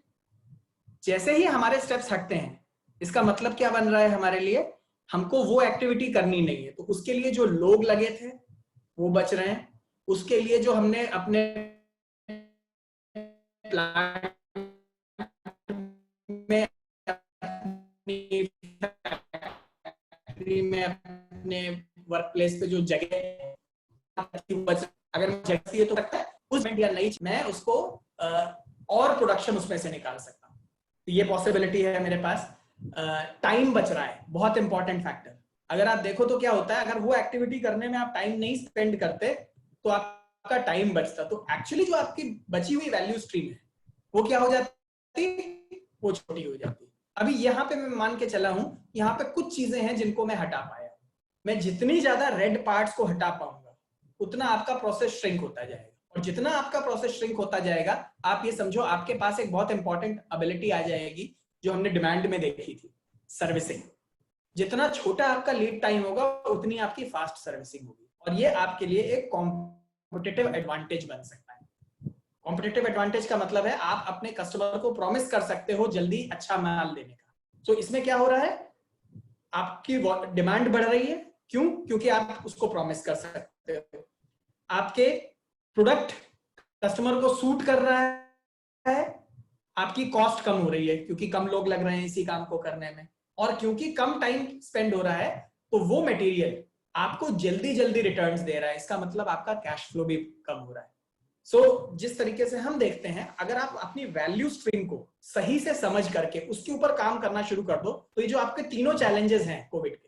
जैसे ही हमारे स्टेप्स हटते हैं इसका मतलब क्या बन रहा है हमारे लिए, हमको वो एक्टिविटी करनी नहीं है। तो उसके लिए जो लोग लगे थे वो बच रहे हैं, उसके लिए जो हमने अपने प्लांट में, अपने वर्क प्लेस पे जो जगह अगर जगह है तो उस या नहीं मैं उसको और प्रोडक्शन उसमें से निकाल सकता हूँ। तो ये पॉसिबिलिटी है मेरे पास। टाइम बच रहा है, बहुत इंपॉर्टेंट फैक्टर। अगर आप देखो तो क्या होता है, अगर वो एक्टिविटी करने में आप टाइम नहीं स्पेंड करते तो आपका टाइम बचता। तो एक्चुअली जो आपकी बची हुई वैल्यू स्ट्रीम है वो क्या हो जाती, वो छोटी हो जाती। अभी यहाँ पे मैं मान के चला हूं, यहाँ पे कुछ चीजें हैं जिनको मैं हटा पाया। मैं जितनी ज्यादा रेड पार्ट्स को हटा पाऊंगा उतना आपका प्रोसेस श्रिंक होता जाएगा, और जितना आपका प्रोसेस श्रिंक होता जाएगा आप ये समझो आपके पास एक बहुत इंपॉर्टेंट एबिलिटी आ जाएगी जो हमने डिमांड में देखी थी, सर्विसिंग। जितना छोटा आपका लीड टाइम होगा उतनी आपकी फास्ट सर्विसिंग होगी, और ये आपके लिए एक कॉम्पिटिटिव एडवांटेज बन सकता है। कॉम्पिटिटिव एडवांटेज का मतलब है आप अपने कस्टमर को प्रॉमिस कर सकते हो जल्दी अच्छा माल देने का। तो इसमें क्या हो रहा है, आपकी डिमांड बढ़ रही है। क्यों? क्योंकि आप उसको प्रॉमिस कर सकते हो। आपके प्रोडक्ट कस्टमर को सूट कर रहा है, आपकी कॉस्ट कम हो रही है क्योंकि कम लोग लग रहे हैं इसी काम को करने में, और क्योंकि कम टाइम स्पेंड हो रहा है तो वो मटेरियल आपको जल्दी जल्दी रिटर्न्स दे रहा है। इसका मतलब आपका कैश फ्लो भी कम हो रहा है। जिस तरीके से हम देखते हैं, अगर आप अपनी वैल्यू स्ट्रीम को सही से समझ करके उसके ऊपर काम करना शुरू कर दो तो ये जो आपके तीनों चैलेंजेस हैं कोविड के,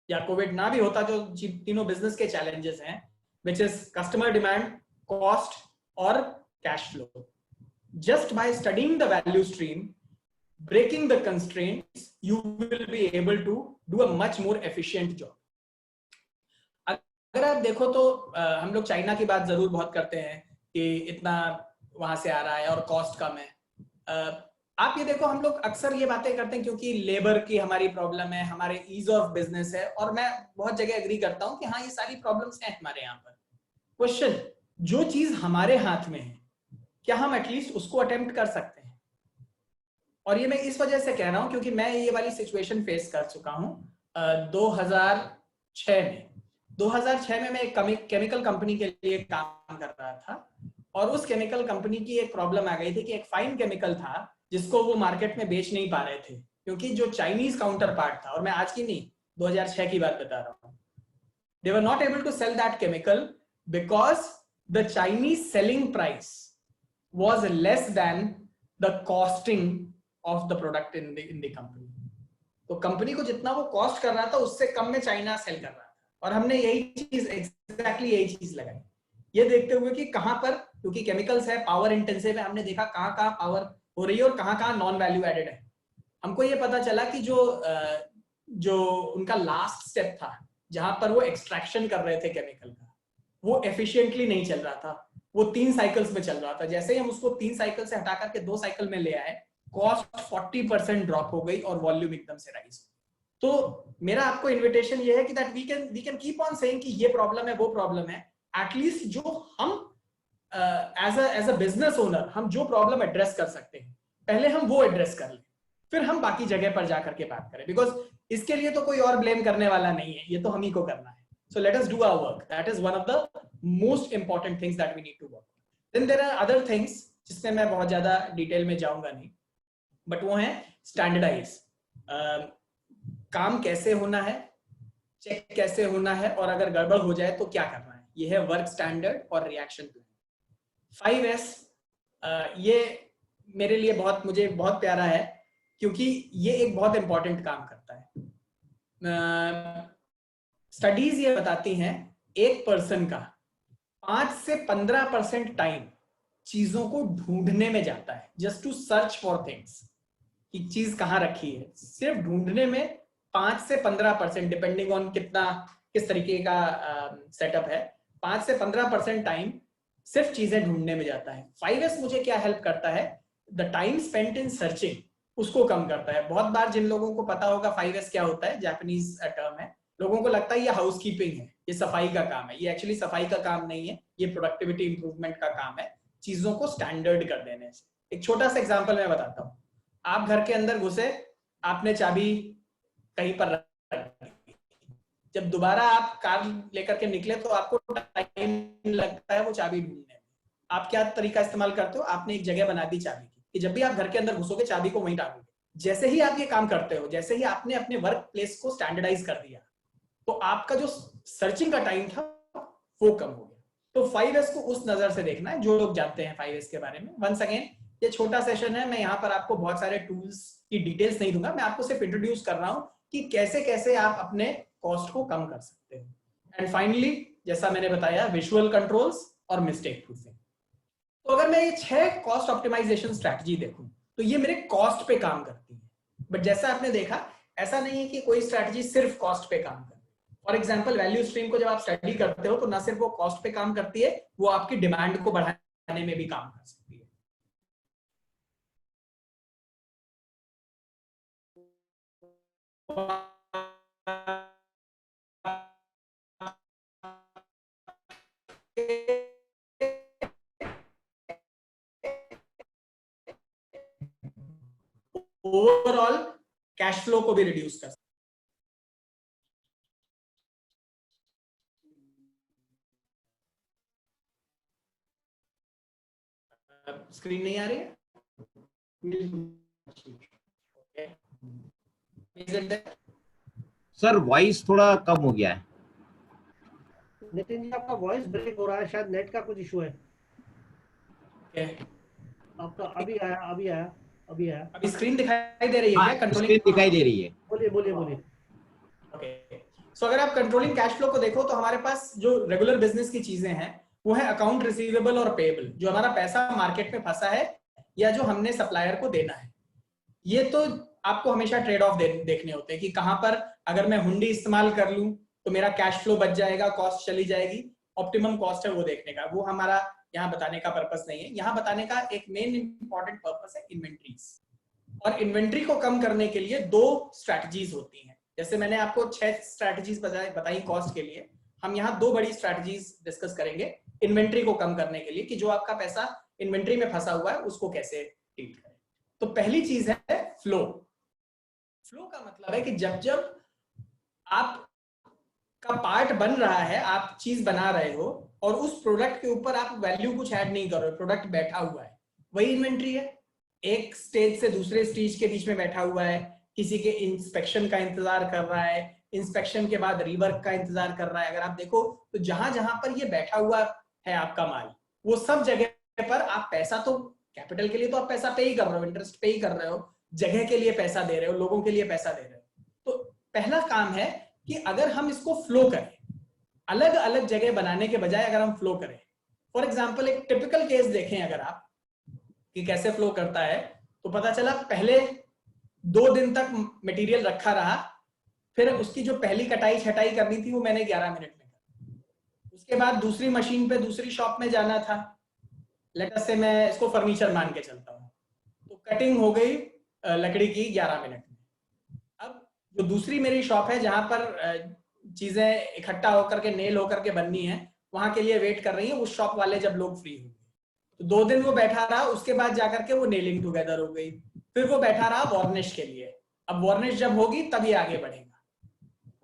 या कोविड ना भी होता, जो तीनों बिजनेस के चैलेंजेस हैं, which is customer demand, cost और cash flow, just by studying the value stream, breaking the constraints, you will be able to do a much more efficient job. अगर आप देखो तो हम लोग चाइना की बात जरूर बहुत करते हैं कि इतना वहां से आ रहा है और कॉस्ट कम है। आप ये देखो, हम लोग अक्सर ये बातें करते हैं क्योंकि लेबर की हमारी प्रॉब्लम है, हमारे ईज ऑफ बिजनेस है, और मैं बहुत जगह एग्री करता हूं कि हाँ ये सारी प्रॉब्लम्स हैं हमारे यहाँ पर। क्वेश्चन, जो चीज हमारे हाथ में है क्या हम एटलीस्ट उसको अटेम्प्ट कर सकते हैं? और ये मैं इस वजह से कह रहा हूं क्योंकि मैं ये वाली सिचुएशन फेस कर चुका हूं 2006 में। 2006 में मैं एक केमिकल कंपनी के लिए काम कर रहा था, और उस केमिकल कंपनी की एक प्रॉब्लम आ गई थी कि एक फाइन केमिकल था जिसको वो मार्केट में बेच नहीं पा रहे थे क्योंकि जो चाइनीज काउंटर पार्ट था, और मैं आज की नहीं 2006 की बात बता रहा हूं, they were not able to sell that chemical because the Chinese selling price was less than the costing of the product in the company. तो कंपनी को जितना वो कॉस्ट कर रहा था उससे कम में चाइना सेल कर रहा था, और हमने यही चीज एग्जैक्टली यही चीज लगाई, ये देखते हुए कि कहां पर, क्योंकि केमिकल्स है, पावर इंटेंसिव है, हमने देखा कहां कहां पावर हो रही है और कहां कहां नॉन वैल्यू एडेड है। हमको ये पता चला कि जो उनका लास्ट स्टेप था जहां पर वो एक्सट्रैक्शन कर रहे थे केमिकल का, वो एफिशिएंटली नहीं चल रहा था, वो 3 साइकिल्स में चल रहा था। जैसे ही हम उसको 3 साइकिल से हटा करके 2 साइकिल में ले आए, कॉस्ट 40% ड्रॉप हो गई और वॉल्यूम एकदम से राइज। तो मेरा आपको इन्विटेशन ये है कि that we can keep on saying कि ये प्रॉब्लम है, वो प्रॉब्लम है, एटलीस्ट जो हम एज अ बिजनेस ओनर हम जो प्रॉब्लम एड्रेस कर सकते हैं पहले हम वो एड्रेस कर लें, फिर हम बाकी जगह पर जाकर के बात करें, बिकॉज इसके लिए तो कोई और ब्लेम करने वाला नहीं है, ये तो हम ही को करना है. So let us do our work. That is one of the most important things that we need to work. Then there are other things जिसमें मैं बहुत ज्यादा डिटेल में जाऊंगा नहीं, बट वो है स्टैंडर्डाइज. काम कैसे होना है, चेक कैसे होना है, और अगर गड़बड़ हो जाए तो क्या करना है. ये है वर्क स्टैंडर्ड और रिएक्शन प्लान. 5S ये मेरे लिए मुझे बहुत प्यारा है, क्योंकि ये एक बहुत इंपॉर्टेंट काम करता है. स्टडीज ये बताती हैं एक पर्सन का 5 से 15% टाइम चीजों को ढूंढने में जाता है, just to search for things, कि चीज कहाँ रखी है. सिर्फ ढूंढने में 5 से 15%, डिपेंडिंग ऑन किस तरीके का सेटअप है, 5 से 15% टाइम सिर्फ चीजें ढूंढने में जाता है. 5S मुझे क्या हेल्प करता है, the time spent in searching, उसको कम करता है. बहुत बार जिन लोगों को पता होगा 5S क्या होता है, जापानीज टर्म है, लोगों को लगता है ये हाउसकीपिंग है, ये सफाई का काम है. ये एक्चुअली सफाई का काम नहीं है, ये प्रोडक्टिविटी इंप्रूवमेंट का काम है, चीजों को स्टैंडर्ड कर देने से. एक छोटा सा एग्जांपल मैं बताता हूँ. आप घर के अंदर घुसे, आपने चाबी कहीं पर रख दी, जब दोबारा आप कार लेकर के निकले तो आपको टाइम लगता है वो चाबी ढूंढने में. आप क्या तरीका इस्तेमाल करते हो, आपने एक जगह बना दी चाबी की, कि जब भी आप घर के अंदर घुसोगे चाबी को वहीं डालोगे. जैसे ही आप ये काम करते हो, जैसे ही आपने अपने वर्क प्लेस को स्टैंडर्डाइज कर दिया, तो आपका जो सर्चिंग का टाइम था वो कम हो गया. तो 5S को उस नजर से देखना है, जो लोग जानते हैं 5S के बारे में. वंस अगेन ये छोटा सेशन है, मैं यहाँ पर आपको बहुत सारे टूल्स की डिटेल्स नहीं दूंगा, मैं आपको सिर्फ इंट्रोड्यूस कर रहा हूँ कि कैसे कैसे आप अपने कॉस्ट को कम कर सकते हो. एंड फाइनली, जैसा मैंने बताया, विजुअल कंट्रोल्स और मिस्टेक प्रूफिंग. तो अगर मैं ये 6 कॉस्ट ऑप्टिमाइजेशन स्ट्रैटेजी देखूं तो ये मेरे कॉस्ट पे काम करती है. बट जैसा आपने देखा, ऐसा नहीं है कि कोई स्ट्रैटेजी सिर्फ कॉस्ट पे काम करती है. फॉर एग्जांपल, वैल्यू स्ट्रीम को जब आप स्टडी करते हो तो ना सिर्फ वो कॉस्ट पे काम करती है, वो आपकी डिमांड को बढ़ाने में भी काम कर सकती है. ओवरऑल कैश फ्लो को भी रिड्यूस कर सकते. स्क्रीन नहीं आ रही है? सर वॉइस थोड़ा कम हो गया है. नितिन जी, आपका वॉइस ब्रेक हो रहा है, शायद नेट का कुछ इशू है. आपका अभी आया. अभी स्क्रीन दिखाई दे रही है क्या? कंट्रोलिंग स्क्रीन दिखाई दे रही है. बोलिए. ओके. सो अगर आप कंट्रोलिंग कैश फ्लो को देखो तो हमारे पास जो रेगुलर बिजनेस की चीजें हैं वो है अकाउंट रिसीवेबल और पेएबल, जो हमारा पैसा मार्केट में फंसा है या जो हमने सप्लायर को देना है. ये तो आपको हमेशा ट्रेड ऑफ देखने होते हैं कि कहां पर अगर मैं हुंडी इस्तेमाल कर लूं तो मेरा कैश फ्लो बच जाएगा, कॉस्ट चली जाएगी. ऑप्टिमम कॉस्ट है वो देखने का, वो हमारा यहाँ बताने का पर्पस नहीं है. यहाँ बताने का एक मेन इंपॉर्टेंट पर्पस है इन्वेंट्रीज. और इन्वेंट्री को कम करने के लिए 2 स्ट्रैटेजीज होती हैं. जैसे मैंने आपको 6 स्ट्रैटेजीज बताई कॉस्ट के लिए, हम यहाँ 2 बड़ी स्ट्रैटेजीज डिस्कस करेंगे इन्वेंट्री को कम करने के लिए, कि जो आपका पैसा इन्वेंट्री में फंसा हुआ है उसको कैसे डील करें. तो पहली चीज है फ्लो. फ्लो का मतलब है कि जब आप का पार्ट बन रहा है, आप चीज बना रहे हो और उस प्रोडक्ट के ऊपर आप वैल्यू कुछ ऐड नहीं कर रहे हो, प्रोडक्ट बैठा हुआ है, वही इन्वेंट्री है. एक स्टेज से दूसरे स्टेज के बीच में बैठा हुआ है, किसी के इंस्पेक्शन का इंतजार कर रहा है, इंस्पेक्शन के बाद रीवर्क का इंतजार कर रहा है. अगर आप देखो तो जहां जहां पर ये बैठा हुआ है आपका माल, वो सब जगह पर आप पैसा, तो कैपिटल के लिए तो आप पैसा पे ही कर रहे हो, इंटरेस्ट पे ही कर रहे हो, जगह के लिए पैसा दे रहे हो, लोगों के लिए पैसा दे रहे हो. तो पहला काम है कि अगर हम इसको फ्लो करें, अलग अलग जगह बनाने के बजाय अगर हम फ्लो करें. फॉर एग्जांपल, एक टिपिकल केस देखें अगर आप कि कैसे फ्लो करता है, तो पता चला पहले 2 दिन तक मटेरियल रखा रहा, फिर उसकी जो पहली कटाई छटाई करनी थी वो मैंने 11 मिनट में कर. उसके बाद दूसरी मशीन पे दूसरी शॉप में जाना था, लेट अस से मैं इसको फर्नीचर मान के चलता हूँ, तो कटिंग हो गई लकड़ी की 11 मिनट में. अब जो दूसरी मेरी शॉप है जहां पर चीजें इकट्ठा होकर के नेल होकर के बननी है, वहां के लिए वेट कर रही हैं उस शॉप वाले जब लोग फ्री होंगे। तो 2 दिन वो बैठा रहा, उसके बाद जाकर के वो नेलिंग टुगेदर हो गई। फिर वो बैठा रहा वार्निश के लिए। अब वार्निश जब होगी तभी आगे बढ़ेगा,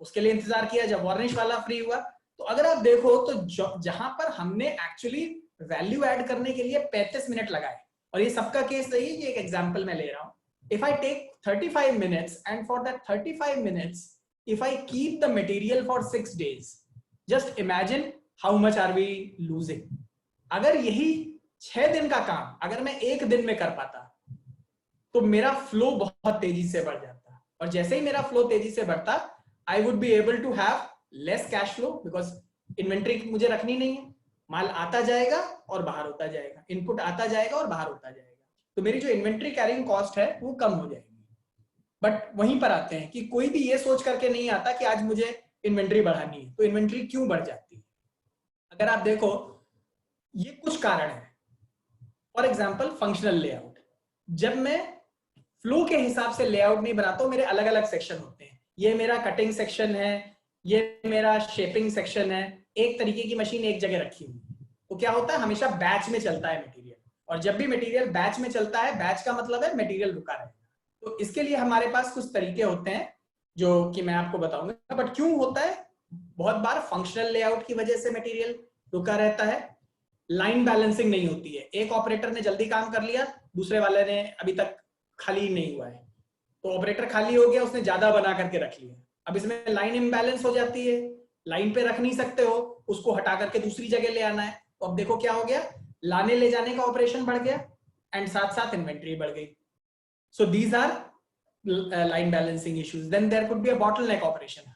उसके लिए इंतजार किया। जब वार्निश वाला फ्री हुआ, तो अगर आप देखो तो जहां पर हमने एक्चुअली वैल्यू ऐड करने के लिए 35 मिनट लगाए, और ये सबका केस नहीं है, ये एक एग्जांपल मैं ले रहा हूं। If I take 35 minutes and for that 35 minutes, if I keep the material for 6 days, just imagine how much are we losing. अगर यही 6 दिन का काम अगर मैं 1 दिन में कर पाता तो मेरा फ्लो बहुत तेजी से बढ़ जाता, और जैसे ही मेरा फ्लो तेजी से बढ़ता, I would be able to have less cash flow because inventory मुझे रखनी नहीं है, माल आता जाएगा और बाहर होता जाएगा, इनपुट आता जाएगा और बाहर होता जाएगा, तो मेरी जो इन्वेंट्री कैरिंग कॉस्ट है वो कम हो जाएगी। बट वहीं पर आते हैं कि कोई भी ये सोच करके नहीं आता कि आज मुझे इन्वेंट्री बढ़ानी है, तो इन्वेंट्री क्यों बढ़ जाती है? अगर आप देखो, ये कुछ कारण है। फॉर एग्जांपल फंक्शनल लेआउट, जब मैं फ्लो के हिसाब से लेआउट नहीं बनाता हूं, मेरे अलग अलग सेक्शन होते हैं। ये मेरा कटिंग सेक्शन है, ये मेरा शेपिंग सेक्शन है, एक तरीके की मशीन एक जगह रखी हुई, तो क्या होता है, हमेशा बैच में चलता है मटेरियल, और जब भी मटेरियल बैच में चलता है, बैच का मतलब है मटेरियल रुका रहेगा। तो इसके लिए हमारे पास कुछ तरीके होते हैं जो कि मैं आपको बताऊंगा। बट क्यों होता है? बहुत बार फंक्शनल लेआउट की वजह से मटेरियल रुका रहता है। लाइन बैलेंसिंग नहीं होती है, एक ऑपरेटर ने जल्दी काम कर लिया, दूसरे वाले ने अभी तक खाली नहीं हुआ है, तो ऑपरेटर खाली हो गया, उसने ज्यादा बना करके रख लिया, अब इसमें लाइन इम्बैलेंस हो जाती है, लाइन पे रख नहीं सकते हो, उसको हटा करके दूसरी जगह ले आना है, तो अब देखो क्या हो गया, लाने ले जाने का ऑपरेशन बढ़ गया एंड साथ साथ इन्वेंट्री बढ़ गई। So these are line balancing issues. Then there could be a bottleneck operation,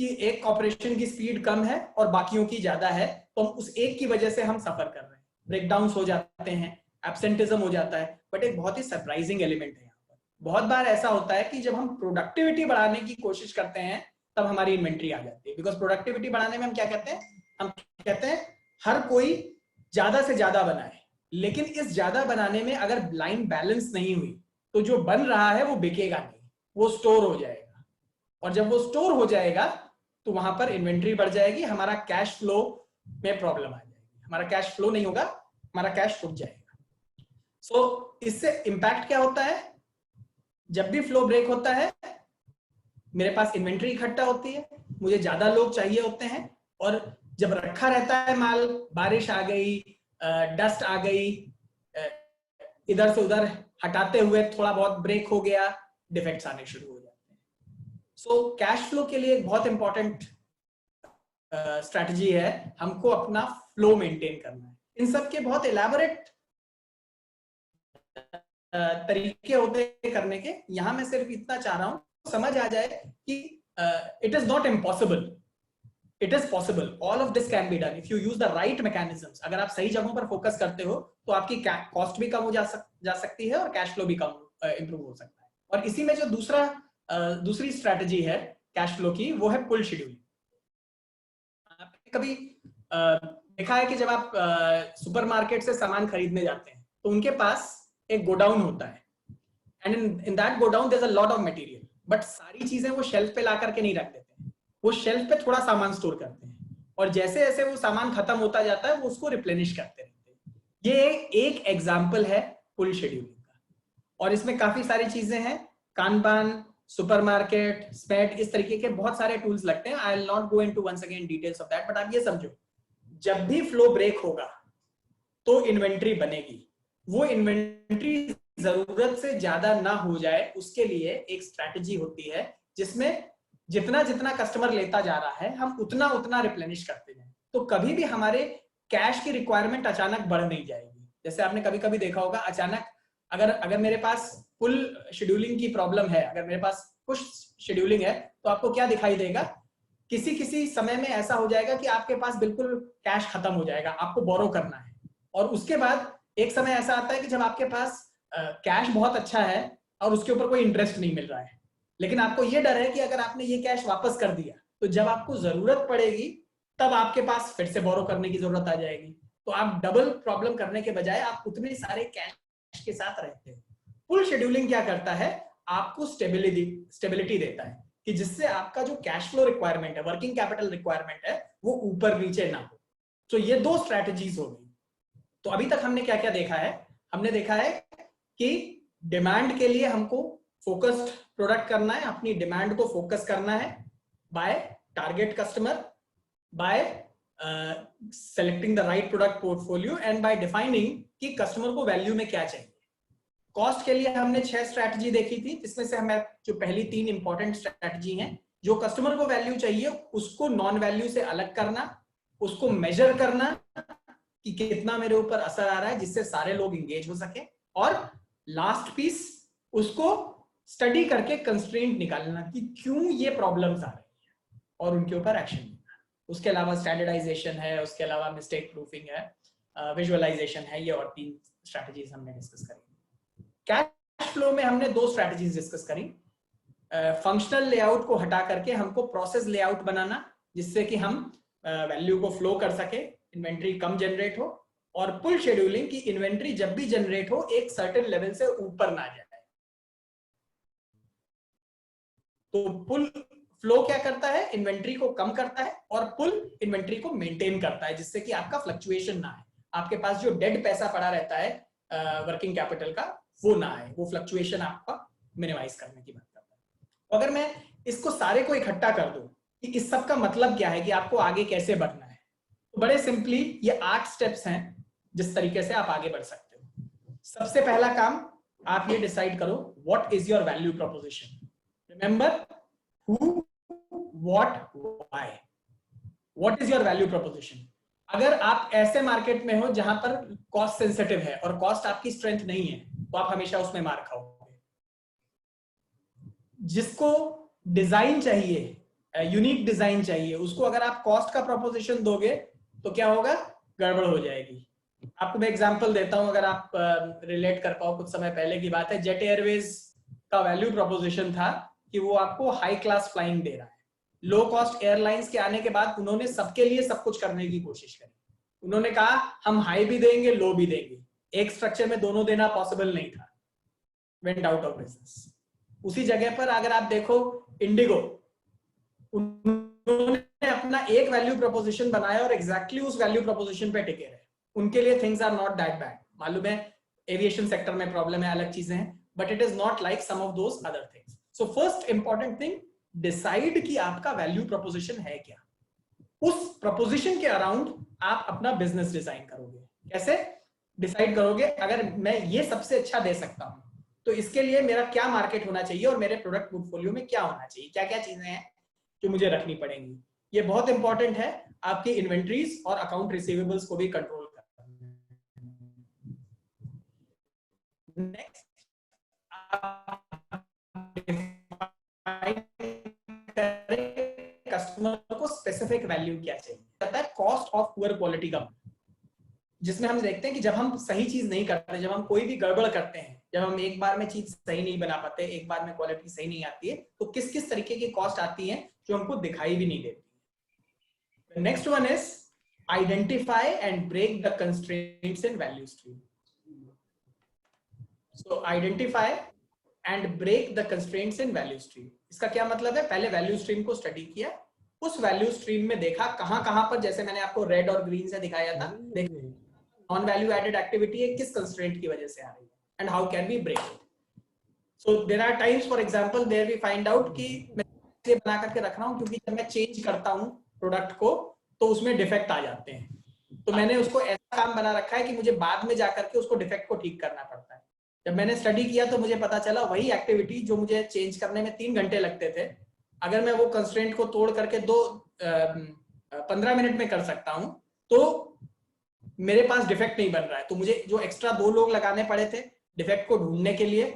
एक ऑपरेशन की स्पीड कम है और बाकियों की ज्यादा है, तो हम उस एक की वजह से हम सफर कर रहे हैं, ब्रेकडाउन हो जाते हैं, एब्सेंटिज्म हो जाता है। बट एक बहुत ही सरप्राइजिंग एलिमेंट है यहाँ पर, बहुत बार ऐसा होता है कि जब हम प्रोडक्टिविटी बढ़ाने की कोशिश करते हैं तब हमारी इन्वेंट्री आ जाती है। बिकॉज प्रोडक्टिविटी बढ़ाने में हम क्या कहते हैं, हम कहते हैं हर कोई ज्यादा से ज्यादा बनाए, लेकिन इस ज्यादा बनाने में अगर लाइन बैलेंस नहीं हुई तो जो बन रहा है वो बिकेगा नहीं, वो स्टोर हो जाएगा, और जब वो स्टोर हो जाएगा तो वहां पर इन्वेंट्री बढ़ जाएगी, हमारा कैश फ्लो में प्रॉब्लम आ जाएगी, हमारा कैश फ्लो नहीं होगा, हमारा कैश रुक जाएगा। सो इससे इंपैक्ट क्या होता है, जब भी फ्लो ब्रेक होता है मेरे पास इन्वेंट्री इकट्ठा होती है, मुझे ज्यादा लोग चाहिए होते हैं, और जब रखा रहता है माल, बारिश आ गई, डस्ट आ गई, इधर से उधर हटाते हुए थोड़ा बहुत ब्रेक हो गया, डिफेक्ट्स आने शुरू हो जाते हैं। सो कैश फ्लो के लिए एक बहुत इंपॉर्टेंट स्ट्रैटेजी है, हमको अपना फ्लो मेंटेन करना है। इन सब के बहुत इलैबोरेट तरीके होते हैं करने के, यहां मैं सिर्फ इतना चाह रहा हूं समझ आ जाए कि it is not impossible, it is possible, all of this can be done if you use the right mechanisms. अगर आप सही जगहों पर फोकस करते हो तो आपकी कॉस्ट भी कम हो जा सकती है और कैश फ्लो भी कम इंप्रूव हो सकता है। और इसी में जो दूसरी स्ट्रैटेजी है कैश फ्लो की, वो है पुल शेड्यूलिंग। आपने कभी देखा है कि जब आप सुपरमार्केट से सामान खरीदने जाते हैं तो उनके पास एक गोडाउन होता है, and in that godown there is a lot of material, but सारी चीजें वो शेल्फ पे ला करके नहीं रख देते हैं, वो शेल्फ पे थोड़ा सामान स्टोर करते हैं, और जैसे जैसे वो सामान खत्म होता जाता है वो उसको रिप्लेनिश करते रहते हैं। ये एक एग्जांपल है पुल शेड्यूलिंग का, और इसमें काफी सारी चीजें हैं, कानबान, सुपरमार्केट, स्पेट, इस तरीके के बहुत सारे टूल्स लगते हैं। I will not go into once again details of that, but आप ये समझो, जब भी फ्लो ब्रेक होगा तो इन्वेंट्री बनेगी, वो इन्वेंट्री जरूरत से ज्यादा ना हो जाए उसके लिए एक स्ट्रैटेजी होती है, जिसमें जितना जितना कस्टमर लेता जा रहा है हम उतना उतना रिप्लेनिश करते जाएं, तो कभी भी हमारे कैश की रिक्वायरमेंट अचानक बढ़ नहीं जाएगी। जैसे आपने कभी कभी देखा होगा, अचानक अगर मेरे पास फुल शेड्यूलिंग की प्रॉब्लम है, अगर मेरे पास कुछ शेड्यूलिंग है, तो आपको क्या दिखाई देगा, किसी समय में ऐसा हो जाएगा कि आपके पास बिल्कुल कैश खत्म हो जाएगा, आपको बोरो करना है, और उसके बाद एक समय ऐसा आता है कि जब आपके पास कैश बहुत अच्छा है और उसके ऊपर कोई इंटरेस्ट नहीं मिल रहा है, लेकिन आपको ये डर है कि अगर आपने ये कैश वापस कर दिया तो जब आपको जरूरत पड़ेगी तब आपके पास फिर से बोरो करने की जरूरत आ जाएगी, तो आप डबल प्रॉब्लम करने के बजाय आप उतने सारे कैश के साथ रहते हैं। फुल शेड्यूलिंग क्या करता है, आपको स्टेबिलिटी देता है कि जिससे आपका जो कैश फ्लो रिक्वायरमेंट है, वर्किंग कैपिटल रिक्वायरमेंट है, वो ऊपर नीचे ना हो। तो ये दो स्ट्रैटेजीज हो गई। तो अभी तक हमने क्या क्या देखा है? हमने देखा है कि डिमांड के लिए हमको फोकस्ड प्रोडक्ट करना है, अपनी डिमांड को फोकस करना है by target customer, by selecting the right product portfolio and by defining कि कस्टमर को वैल्यू में क्या चाहिए। कॉस्ट के लिए हमने 6 स्ट्रैटेजी देखी थी, जिसमें से हमें जो पहली 3 इंपॉर्टेंट स्ट्रैटेजी हैं, जो कस्टमर को वैल्यू चाहिए उसको नॉन वैल्यू से अलग करना, उसको मेजर करना कि कितना मेरे ऊपर असर आ रहा है जिससे सारे लोग इंगेज हो सके, और लास्ट पीस उसको स्टडी करके कंस्ट्रेंट निकालना कि क्यों ये प्रॉब्लम्स आ रही है और उनके ऊपर एक्शन लेना। उसके अलावा स्टैंडर्डाइजेशन है, उसके अलावा मिस्टेक प्रूफिंग है, विजुअलाइजेशन है, ये और 3 स्ट्रैटेजीज हमने डिस्कस करी। कैश फ्लो में हमने 2 स्ट्रैटेजीज डिस्कस करी। फंक्शनल लेआउट को हटा करके हमको प्रोसेस लेआउट बनाना, जिससे कि हम वैल्यू को फ्लो कर सके, इन्वेंट्री कम जनरेट हो, और पुल शेड्यूलिंग की इन्वेंट्री जब भी जनरेट हो एक सर्टेन लेवल से ऊपर ना जाए। तो पुल फ्लो क्या करता है? इन्वेंट्री को कम करता है, और पुल इन्वेंट्री को मेंटेन करता है, जिससे कि आपका फ्लक्चुएशन ना आए, आपके पास जो डेड पैसा पड़ा रहता है वर्किंग कैपिटल का, वो ना आए, वो फ्लक्चुएशन आपका मिनिमाइज करने की बात करता है। अगर मैं इसको सारे को इकट्ठा कर दूं कि इस सब का मतलब क्या है, कि आपको आगे कैसे बढ़ना है, तो बड़े सिंपली ये 8 स्टेप्स हैं जिस तरीके से आप आगे बढ़ सकते हो। सबसे पहला काम, आप ये डिसाइड करो what is your value proposition. Remember, who, what, why. What is your value proposition? अगर आप ऐसे मार्केट में हो जहां पर कॉस्ट सेंसिटिव है और कॉस्ट आपकी स्ट्रेंथ नहीं है, तो आप हमेशा उसमें मार खाओगे। जिसको डिजाइन चाहिए, यूनिक डिजाइन चाहिए, उसको अगर आप कॉस्ट का प्रोपोजिशन दोगे तो क्या होगा? गड़बड़ हो जाएगी। आपको मैं एग्जांपल देता हूं, अगर आप रिलेट कर पाओ। कुछ समय पहले की बात है, जेट एयरवेज का वैल्यू प्रोपोजिशन था कि वो आपको हाई क्लास फ्लाइंग दे रहा है। लो कॉस्ट एयरलाइंस के आने के बाद उन्होंने सबके लिए सब कुछ करने की कोशिश करी। उन्होंने कहा हम हाई भी देंगे, लो भी देंगे। एक स्ट्रक्चर में दोनों देना पॉसिबल नहीं था, वेंट आउट ऑफ बिजनेस। उसी जगह पर अगर आप देखो इंडिगो, उन्होंने अपना एक वैल्यू प्रोपोजिशन बनाया और एग्जैक्टली उस वैल्यू प्रोपोजिशन पे टिके रहे। उनके लिए things are not that bad. मालूम है एविएशन सेक्टर में प्रॉब्लम है, अलग चीजें हैं, but it is not like some of those other things. So first important thing, decide कि आपका वैल्यू प्रोपोजिशन है क्या। उस प्रोपोजिशन के अराउंड आप अपना बिजनेस डिजाइन करोगे। कैसे डिसाइड करोगे? अगर मैं ये सबसे अच्छा दे सकता हूं तो इसके लिए मेरा क्या मार्केट होना चाहिए और मेरे प्रोडक्ट पोर्टफोलियो में क्या होना चाहिए, क्या क्या चीजें हैं जो मुझे रखनी पड़ेंगी। ये बहुत इंपॉर्टेंट है आपकी इन्वेंट्रीज और अकाउंट रिसीवेबल्स को भी कंट्रोल करना। नेक्स्ट, कस्टमर को स्पेसिफिक वैल्यू क्या चाहिए। कहता है कॉस्ट ऑफ पुअर क्वालिटी का, जिसमें हम देखते हैं कि जब हम सही चीज नहीं करते, जब हम कोई भी गड़बड़ करते हैं, जब हम एक बार में चीज सही नहीं बना पाते, एक बार में क्वालिटी सही नहीं आती है, तो किस किस तरीके की कॉस्ट आती है जो हमको दिखाई भी नहीं देती। Next one is identify and break the constraints in value stream. So identify and break the constraints in value stream. इसका क्या मतलब है? पहले वैल्यू स्ट्रीम को स्टडी किया, उस वैल्यू स्ट्रीम में देखा कहां पर, जैसे मैंने आपको रेड और ग्रीन से दिखाया था, नॉन वैल्यू एडेड एक्टिविटी है, किस कंस्ट्रेंट की वजह से आ रही है, and how can we break it. So there are times, for example, there we find out कि मैं ये बना करके रख रहा हूं क्योंकि जब मैं चेंज करता हूं प्रोडक्ट को तो उसमें डिफेक्ट आ जाते हैं, तो मैंने उसको ऐसा काम बना रखा है कि मुझे बाद में जाकर के उसको डिफेक्ट को ठीक करना पड़ता है। जब मैंने स्टडी किया तो मुझे पता चला वही एक्टिविटी जो मुझे चेंज करने में 3 घंटे लगते थे, अगर मैं वो कंस्ट्रेंट को तोड़ करके 15 मिनट में कर सकता हूं तो मेरे पास डिफेक्ट नहीं बन रहा है। तो मुझे जो एक्स्ट्रा 2 लोग लगाने पड़े थे डिफेक्ट को ढूंढने के लिए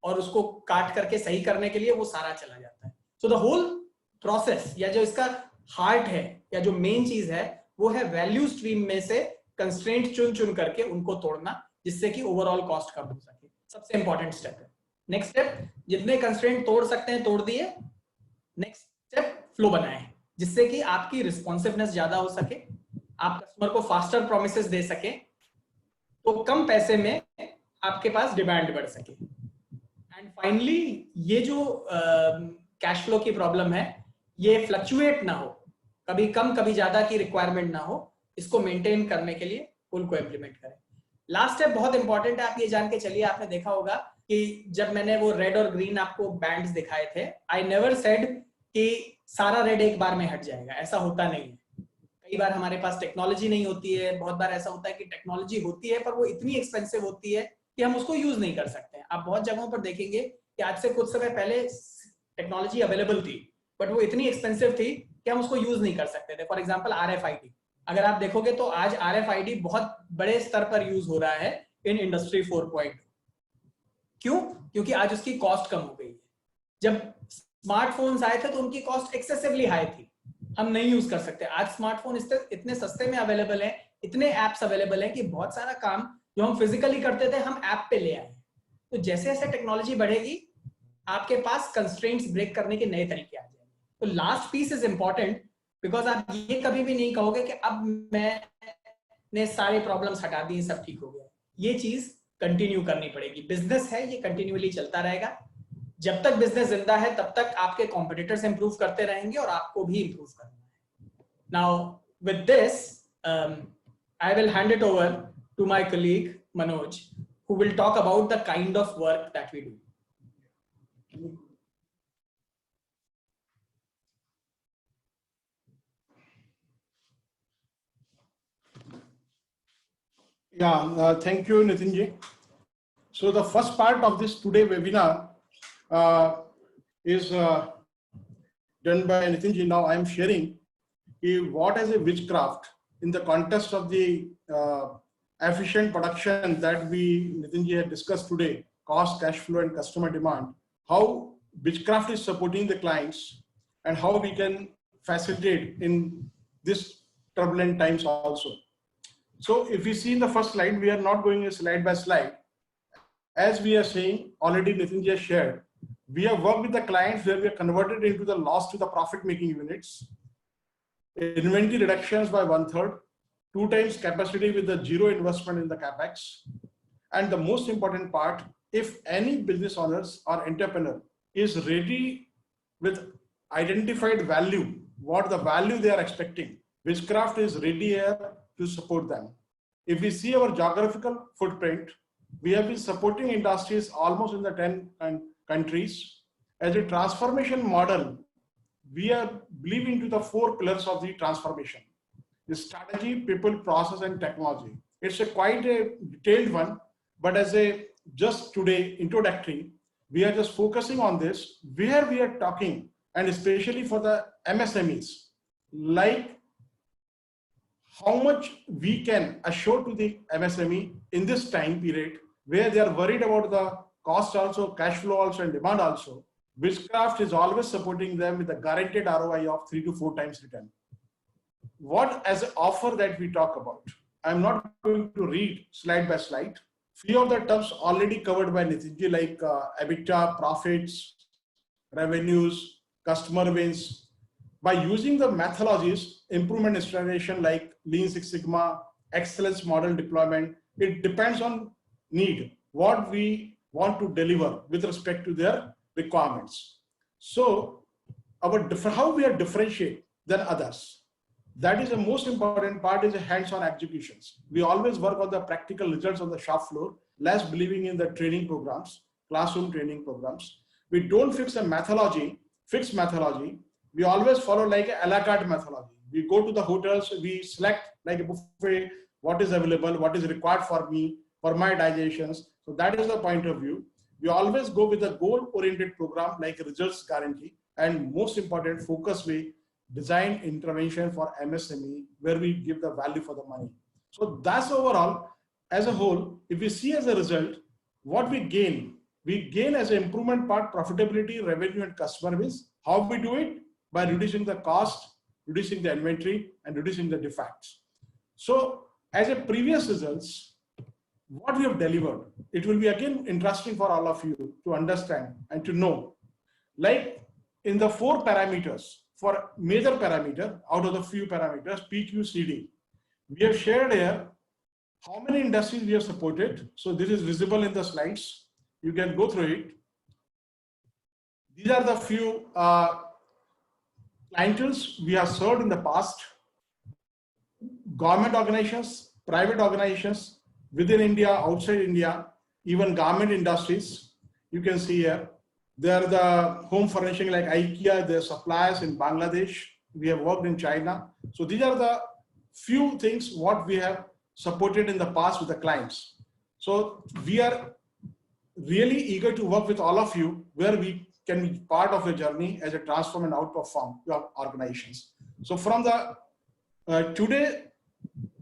और उसको काट करके सही करने के लिए, वो सारा चला जाता है। सो द होल प्रोसेस, या जो इसका हार्ट है या जो मेन चीज है, वो है वैल्यू स्ट्रीम में से कंस्ट्रेंट चुन करके उनको तोड़ना, जिससे कि ओवरऑल कॉस्ट कम हो सके। सबसे इंपॉर्टेंट स्टेप है। नेक्स्ट स्टेप, जितने कंस्ट्रेंट तोड़ सकते हैं तोड़ दिए। नेक्स्ट स्टेप, फ्लो बनाएं, जिससे कि आपकी रिस्पॉन्सिवनेस ज्यादा हो सके, आप कस्टमर को फास्टर प्रोमिसेस दे सके, तो कम पैसे में आपके पास डिमांड बढ़ सके। एंड फाइनली, ये जो कैश फ्लो की प्रॉब्लम है, ये फ्लक्चुएट ना हो, कभी कम कभी ज्यादा की रिक्वायरमेंट ना हो, इसको मेंटेन करने के लिए पुल को इंप्लीमेंट करें। लास्ट स्टेप बहुत इंपॉर्टेंट है, आप ये जान के चलिए, आपने देखा होगा कि जब मैंने वो रेड और ग्रीन आपको बैंड्स दिखाए थे, आई नेवर सेड कि सारा रेड एक बार में हट जाएगा, ऐसा होता नहीं है। कई बार हमारे पास टेक्नोलॉजी नहीं होती है, बहुत बार ऐसा होता है कि टेक्नोलॉजी होती है पर वो इतनी एक्सपेंसिव होती है कि हम उसको यूज नहीं कर सकते हैं। आप बहुत जगहों पर देखेंगे कि आज से कुछ समय पहले टेक्नोलॉजी अवेलेबल थी बट वो इतनी एक्सपेंसिव थी कि हम उसको यूज नहीं कर सकते थे। फॉर एग्जांपल RFID, अगर आप देखोगे तो आज RFID बहुत बड़े स्तर पर यूज हो रहा है इन इंडस्ट्री 4.0। क्यों? क्योंकि आज उसकी कॉस्ट कम हो गई है। जब स्मार्टफोन्स आए थे तो उनकी कॉस्ट एक्सेसिवली हाई थी, हम नहीं यूज कर सकते। आज स्मार्टफोन इतने सस्ते में अवेलेबल है, इतने एप्स अवेलेबल है कि बहुत सारा काम जो हम फिजिकली करते थे हम ऐप पे ले आए। तो जैसे जैसे टेक्नोलॉजी बढ़ेगी आपके पास कंस्ट्रेंट्स ब्रेक करने के नए तरीके आ जाएंगे। तो last piece is important, because आप ये कभी भी नहीं कहोगे कि अब मैंने सारे प्रॉब्लम्स हटा दिए, सब ठीक हो गया। ये चीज कंटिन्यू करनी पड़ेगी। बिजनेस है, ये कंटिन्यूअली चलता रहेगा। जब तक बिजनेस जिंदा है तब तक आपके कॉम्पिटिटर्स इंप्रूव करते रहेंगे और आपको भी इंप्रूव करना है। Now with this I will hand it over to my colleague Manoj, who will talk about the kind of work that we do. Yeah, thank you, Nitin ji. So the first part of this today webinar is done by Nitin ji. Now I am sharing what is a witchcraft in the context of the efficient production that Nitin ji had discussed today, cost, cash flow, and customer demand, how witchcraft is supporting the clients and how we can facilitate in this turbulent times also. So if we see in the first slide, we are not going slide by slide. As we are saying, already Nitin ji has shared, we have worked with the clients where we are converted into the loss to the profit making units, inventory reductions by 1/3, 2 times capacity with the zero investment in the capex. And the most important part, if any business owners or entrepreneur is ready with identified value, what the value they are expecting, Witchcraft is ready here to support them. If we see our geographical footprint, we have been supporting industries almost in the 10 countries. As a transformation model, we are believing to the 4 pillars of the transformation: the strategy, people, process, and technology. It's quite a detailed one, but as a just today introductory, we are just focusing on this, where we are talking, and especially for the MSMEs, like how much we can assure to the MSME in this time period where they are worried about the cost also, cash flow also, and demand also. Witchcraft is always supporting them with a guaranteed ROI of 3 to 4 times return. What as an offer that we talk about? I'm not going to read slide by slide. Few of the terms already covered by Nitin ji, like EBITDA, profits, revenues, customer wins. By using the methodologies, improvement installation like Lean Six Sigma, excellence model deployment, it depends on need, what we want to deliver with respect to their requirements. So how we are differentiate than others. That is the most important part, is hands-on executions. We always work on the practical results on the shop floor, less believing in the training programs, classroom training programs. We don't fix a methodology, fixed methodology. We always follow like a la carte methodology. We go to the hotels, we select like a buffet, what is available, what is required for me, for my digestions. So that is the point of view. We always go with a goal-oriented program like results guarantee, and most important, focus way, design intervention for MSME, where we give the value for the money. So that's overall, as a whole, if we see as a result, what we gain as an improvement part, profitability, revenue, and customer base. How we do it? By reducing the cost, reducing the inventory, and reducing the defects. So as a previous results, what we have delivered, it will be again interesting for all of you to understand and to know. Like in the 4 parameters, for major parameter, out of the few parameters, PQCD, we have shared here how many industries we have supported. So this is visible in the slides. You can go through it. These are the few clientels we have served in the past. Government organizations, private organizations within India, outside India, even garment industries. You can see here. They are the home furnishing like IKEA, their suppliers in Bangladesh. We have worked in China. So these are the few things what we have supported in the past with the clients. So we are really eager to work with all of you where we can be part of a journey as a transform and outperform your organizations. So from the today,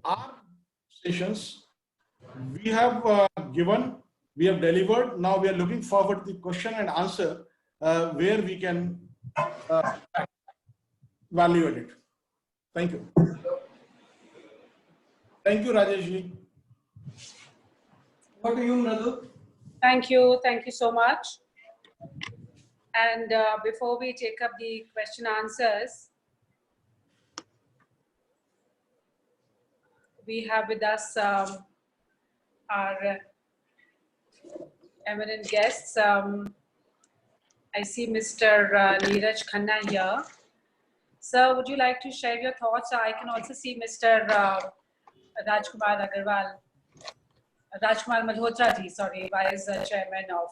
our sessions, we have we have delivered. Now we are looking forward to the question and answer where we can evaluate it. Thank you. Thank you, Rajesh. What do you, Mradu? Thank you so much. And before we take up the question answers, we have with us our eminent guests. I see Mr. Neeraj Khanna here. Sir, would you like to share your thoughts? I can also see Mr. Rajkumar Agarwal, Rajkumar Malhotra ji, sorry, Vice Chairman of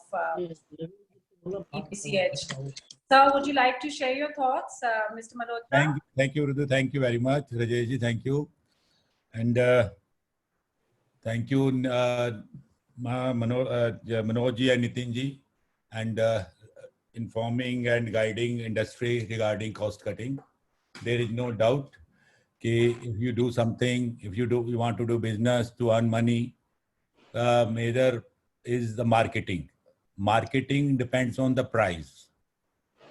EPCH. Sir, would you like to share your thoughts, Mr. Malhotra? Thank you, Rudu. Thank you very much, Rajesh ji. Thank you, and thank you, Manoj ji and Nitin ji, and informing and guiding industry regarding cost cutting. There is no doubt that if you do something, if you want to do business to earn money, major is the marketing. Marketing depends on the price,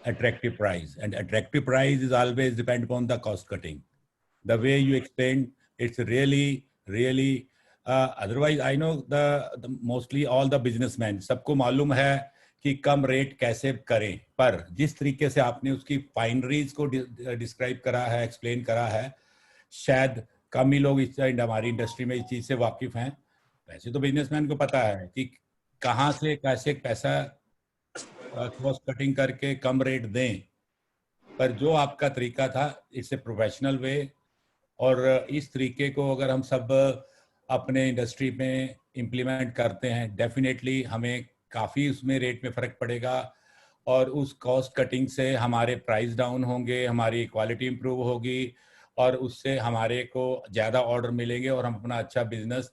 attractive price, and attractive price is always depend upon the cost cutting. The way you explained, it's really, really. Otherwise, I know the mostly all the businessmen, सबको मालूम है कि कम rate कैसे करें, पर जिस तरीके से आपने उसकी फाइनरीज को डिस्क्राइब करा है, एक्सप्लेन करा है, शायद कम ही लोग इस हमारी इंडस्ट्री में इस चीज से वाकिफ हैं. वैसे तो बिजनेसमैन को पता है कि कहाँ से कैसे पैसा कॉस्ट कटिंग करके कम रेट दें, पर जो आपका तरीका था इससे प्रोफेशनल वे, और इस तरीके को अगर हम सब अपने इंडस्ट्री में इम्प्लीमेंट करते हैं, डेफिनेटली हमें काफ़ी उसमें रेट में फ़र्क पड़ेगा, और उस कॉस्ट कटिंग से हमारे प्राइस डाउन होंगे, हमारी क्वालिटी इम्प्रूव होगी, और उससे हमारे को ज़्यादा ऑर्डर मिलेंगे और हम अपना अच्छा बिजनेस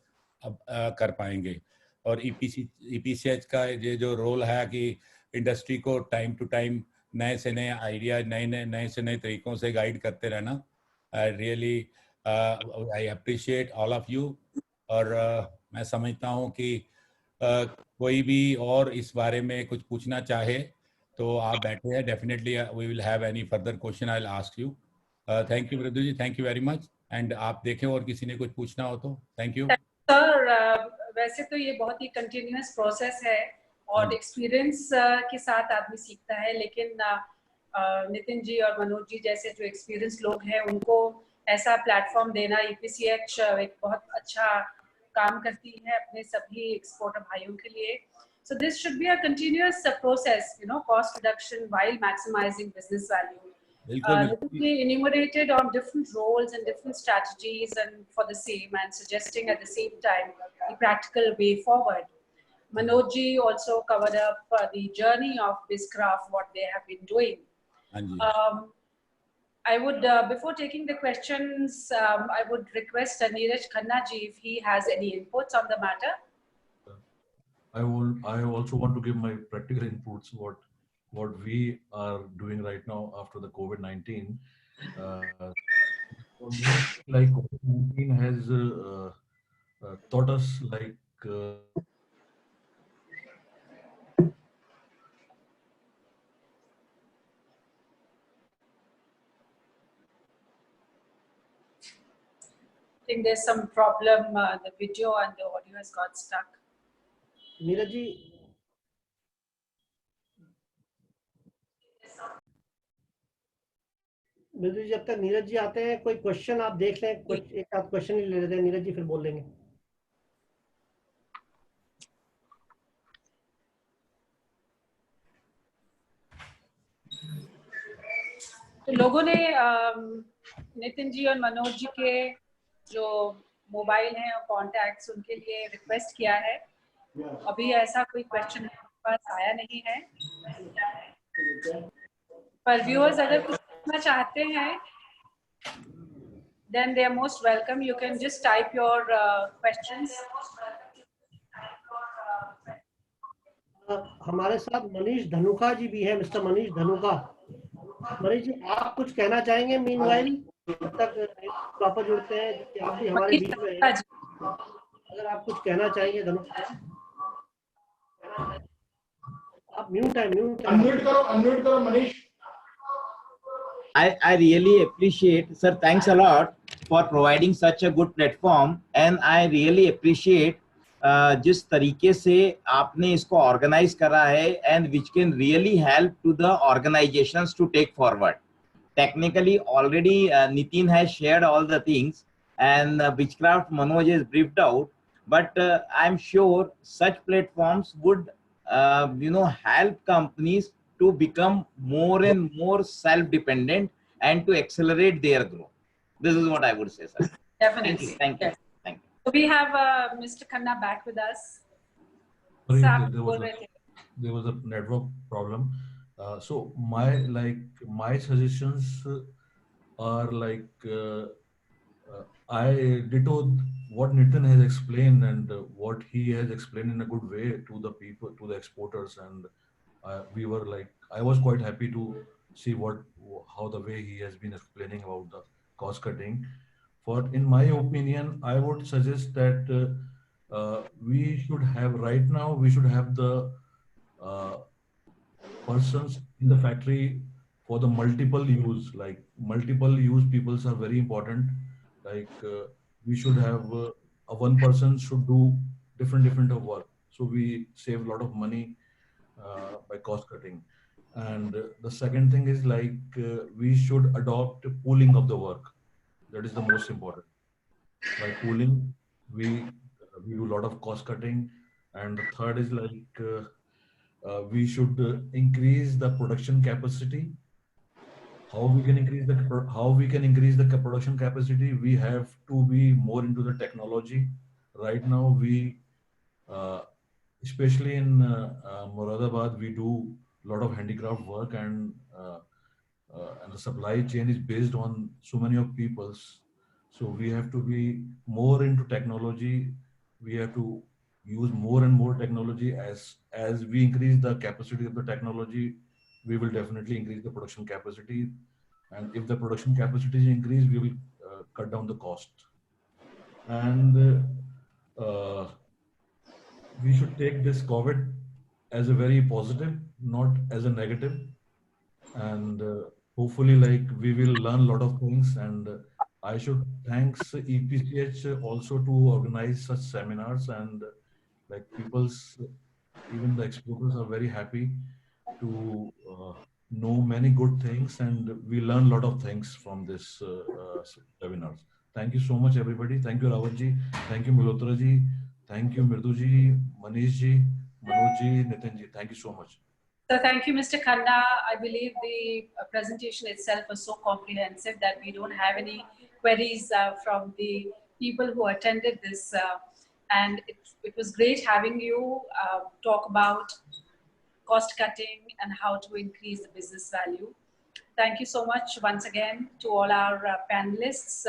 कर पाएंगे. और EPCH का ये जो रोल है कि इंडस्ट्री को टाइम टू टाइम नए से नए आइडिया, नए से नए तरीक़ों से गाइड करते रहना, really I appreciate all of you. और मैं समझता हूँ कि कोई भी और इस बारे में कुछ पूछना चाहे तो आप बैठे हैं. Definitely we will have any further question, I will ask you. Thank you Mridu ji, thank you very much. And आप देखें और किसी ने कुछ पूछना हो तो. Thank you sir. वैसे तो ये बहुत ही कंटिन्यूअस प्रोसेस है और एक्सपीरियंस के साथ आदमी सीखता है, लेकिन नितिन जी और मनोज जी जैसे जो एक्सपीरियंस लोग हैं उनको ऐसा प्लेटफॉर्म देना, EPCH एक बहुत अच्छा काम करती है अपने सभी एक्सपोर्टर भाइयों के लिए. So this should be a continuous process, you know, cost reduction while maximizing business value. We enumerated on different roles and different strategies and for the same, and suggesting at the same time the practical way forward. Manoj ji also covered up the journey of BizCraft, what they have been doing. I would, before taking the questions, I would request Neeraj Khanna ji if he has any inputs on the matter. I also want to give my practical inputs, what we are doing right now after the COVID-19. Like COVID-19 has taught us like I think there's some problem, the video and the audio has got stuck. Neeraj ji, जब तक नीरज जी आते हैं कोई question आप देख लें, एक आध क्वेश्चन ही ले लेते हैं, नीरज जी फिर बोल लेंगे. तो लोगों ने नितिन जी और मनोज जी के जो मोबाइल हैं और कॉन्टैक्ट्स उनके लिए रिक्वेस्ट किया है। अभी ऐसा कोई क्वेश्चन हमारे पास आया नहीं है, पर व्यूअर्स अगर कुछ पूछना चाहते हैं then they are most welcome. You can just type your questions. हमारे साथ मनीष धनुका जी भी है, मिस्टर मनीष धनुका। मनीष जी, आप कुछ कहना चाहेंगे मीनवाइल, जब तक वापस जुड़ते हैं, जबकि आप भी हमारे बीच में हैं। अगर आप कुछ कहना चाहेंगे धनुका, आप म्यूट है, अनम्यूट करो Manish. I really appreciate, sir, thanks a lot for providing such a good platform, and I really appreciate जिस तरीके से आपने इसको ऑर्गेनाइज करा है, and which can really help to the organizations to take forward. Technically, already Nitin has shared all the things, and Witchcraft Manoj is briefed out, but I'm sure such platforms would help companies to become more and more self-dependent and to accelerate their growth. This is what I would say, sir. Definitely. Thank you. Yes. Thank you. So we have Mr. Khanna back with us. Sorry, Sir, there was a network problem. So my suggestions are like I ditto what Nitin has explained, and what he has explained in a good way to the people, to the exporters, and I was quite happy to see how the way he has been explaining about the cost cutting. In my opinion, I would suggest that we should have the persons in the factory for the multiple use. Like multiple use peoples are very important. Like we should have a one person should do different of work, so we save a lot of money by cost cutting. And the second thing is we should adopt pooling of the work. That is the most important. By pooling, we do a lot of cost cutting. And the third is we should increase the production capacity. How we can increase the production capacity? We have to be more into the technology. Right now, we especially in Moradabad, we do a lot of handicraft work, and the supply chain is based on so many of people's. So we have to be more into technology. We have to use more and more technology. As we increase the capacity of the technology, we will definitely increase the production capacity. And if the production capacity is increased, we will cut down the cost. And we should take this COVID as a very positive, not as a negative. And hopefully we will learn a lot of things. And I should thanks EPCH also to organize such seminars, and even the exporters are very happy to know many good things, and we learn a lot of things from this webinars. Thank you so much, everybody. Thank you, Rawat ji. Thank you, Malhotra ji. Thank you, Mridu ji, Manish ji, Manoj ji, Nitin ji. Thank you so much. So thank you, Mr. Khanna. I believe the presentation itself was so comprehensive that we don't have any queries from the people who attended this. And it was great having you talk about cost cutting and how to increase the business value. Thank you so much once again to all our panelists,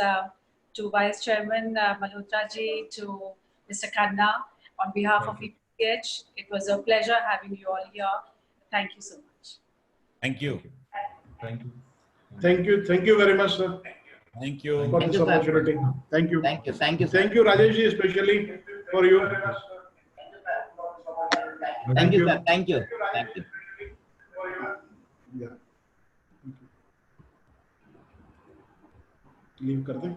to Vice Chairman Malhotra ji, to Mr. Khanna. On behalf of EPH, it was a pleasure having you all here. Thank you so much. Thank you. Thank you. Thank you. Thank you very much, sir. Thank you. For this opportunity. Thank you. Thank you. Thank you. Thank you, Rajesh ji, especially for you. Thank you, sir. Thank you. Thank you. Yeah. Leave कर दे.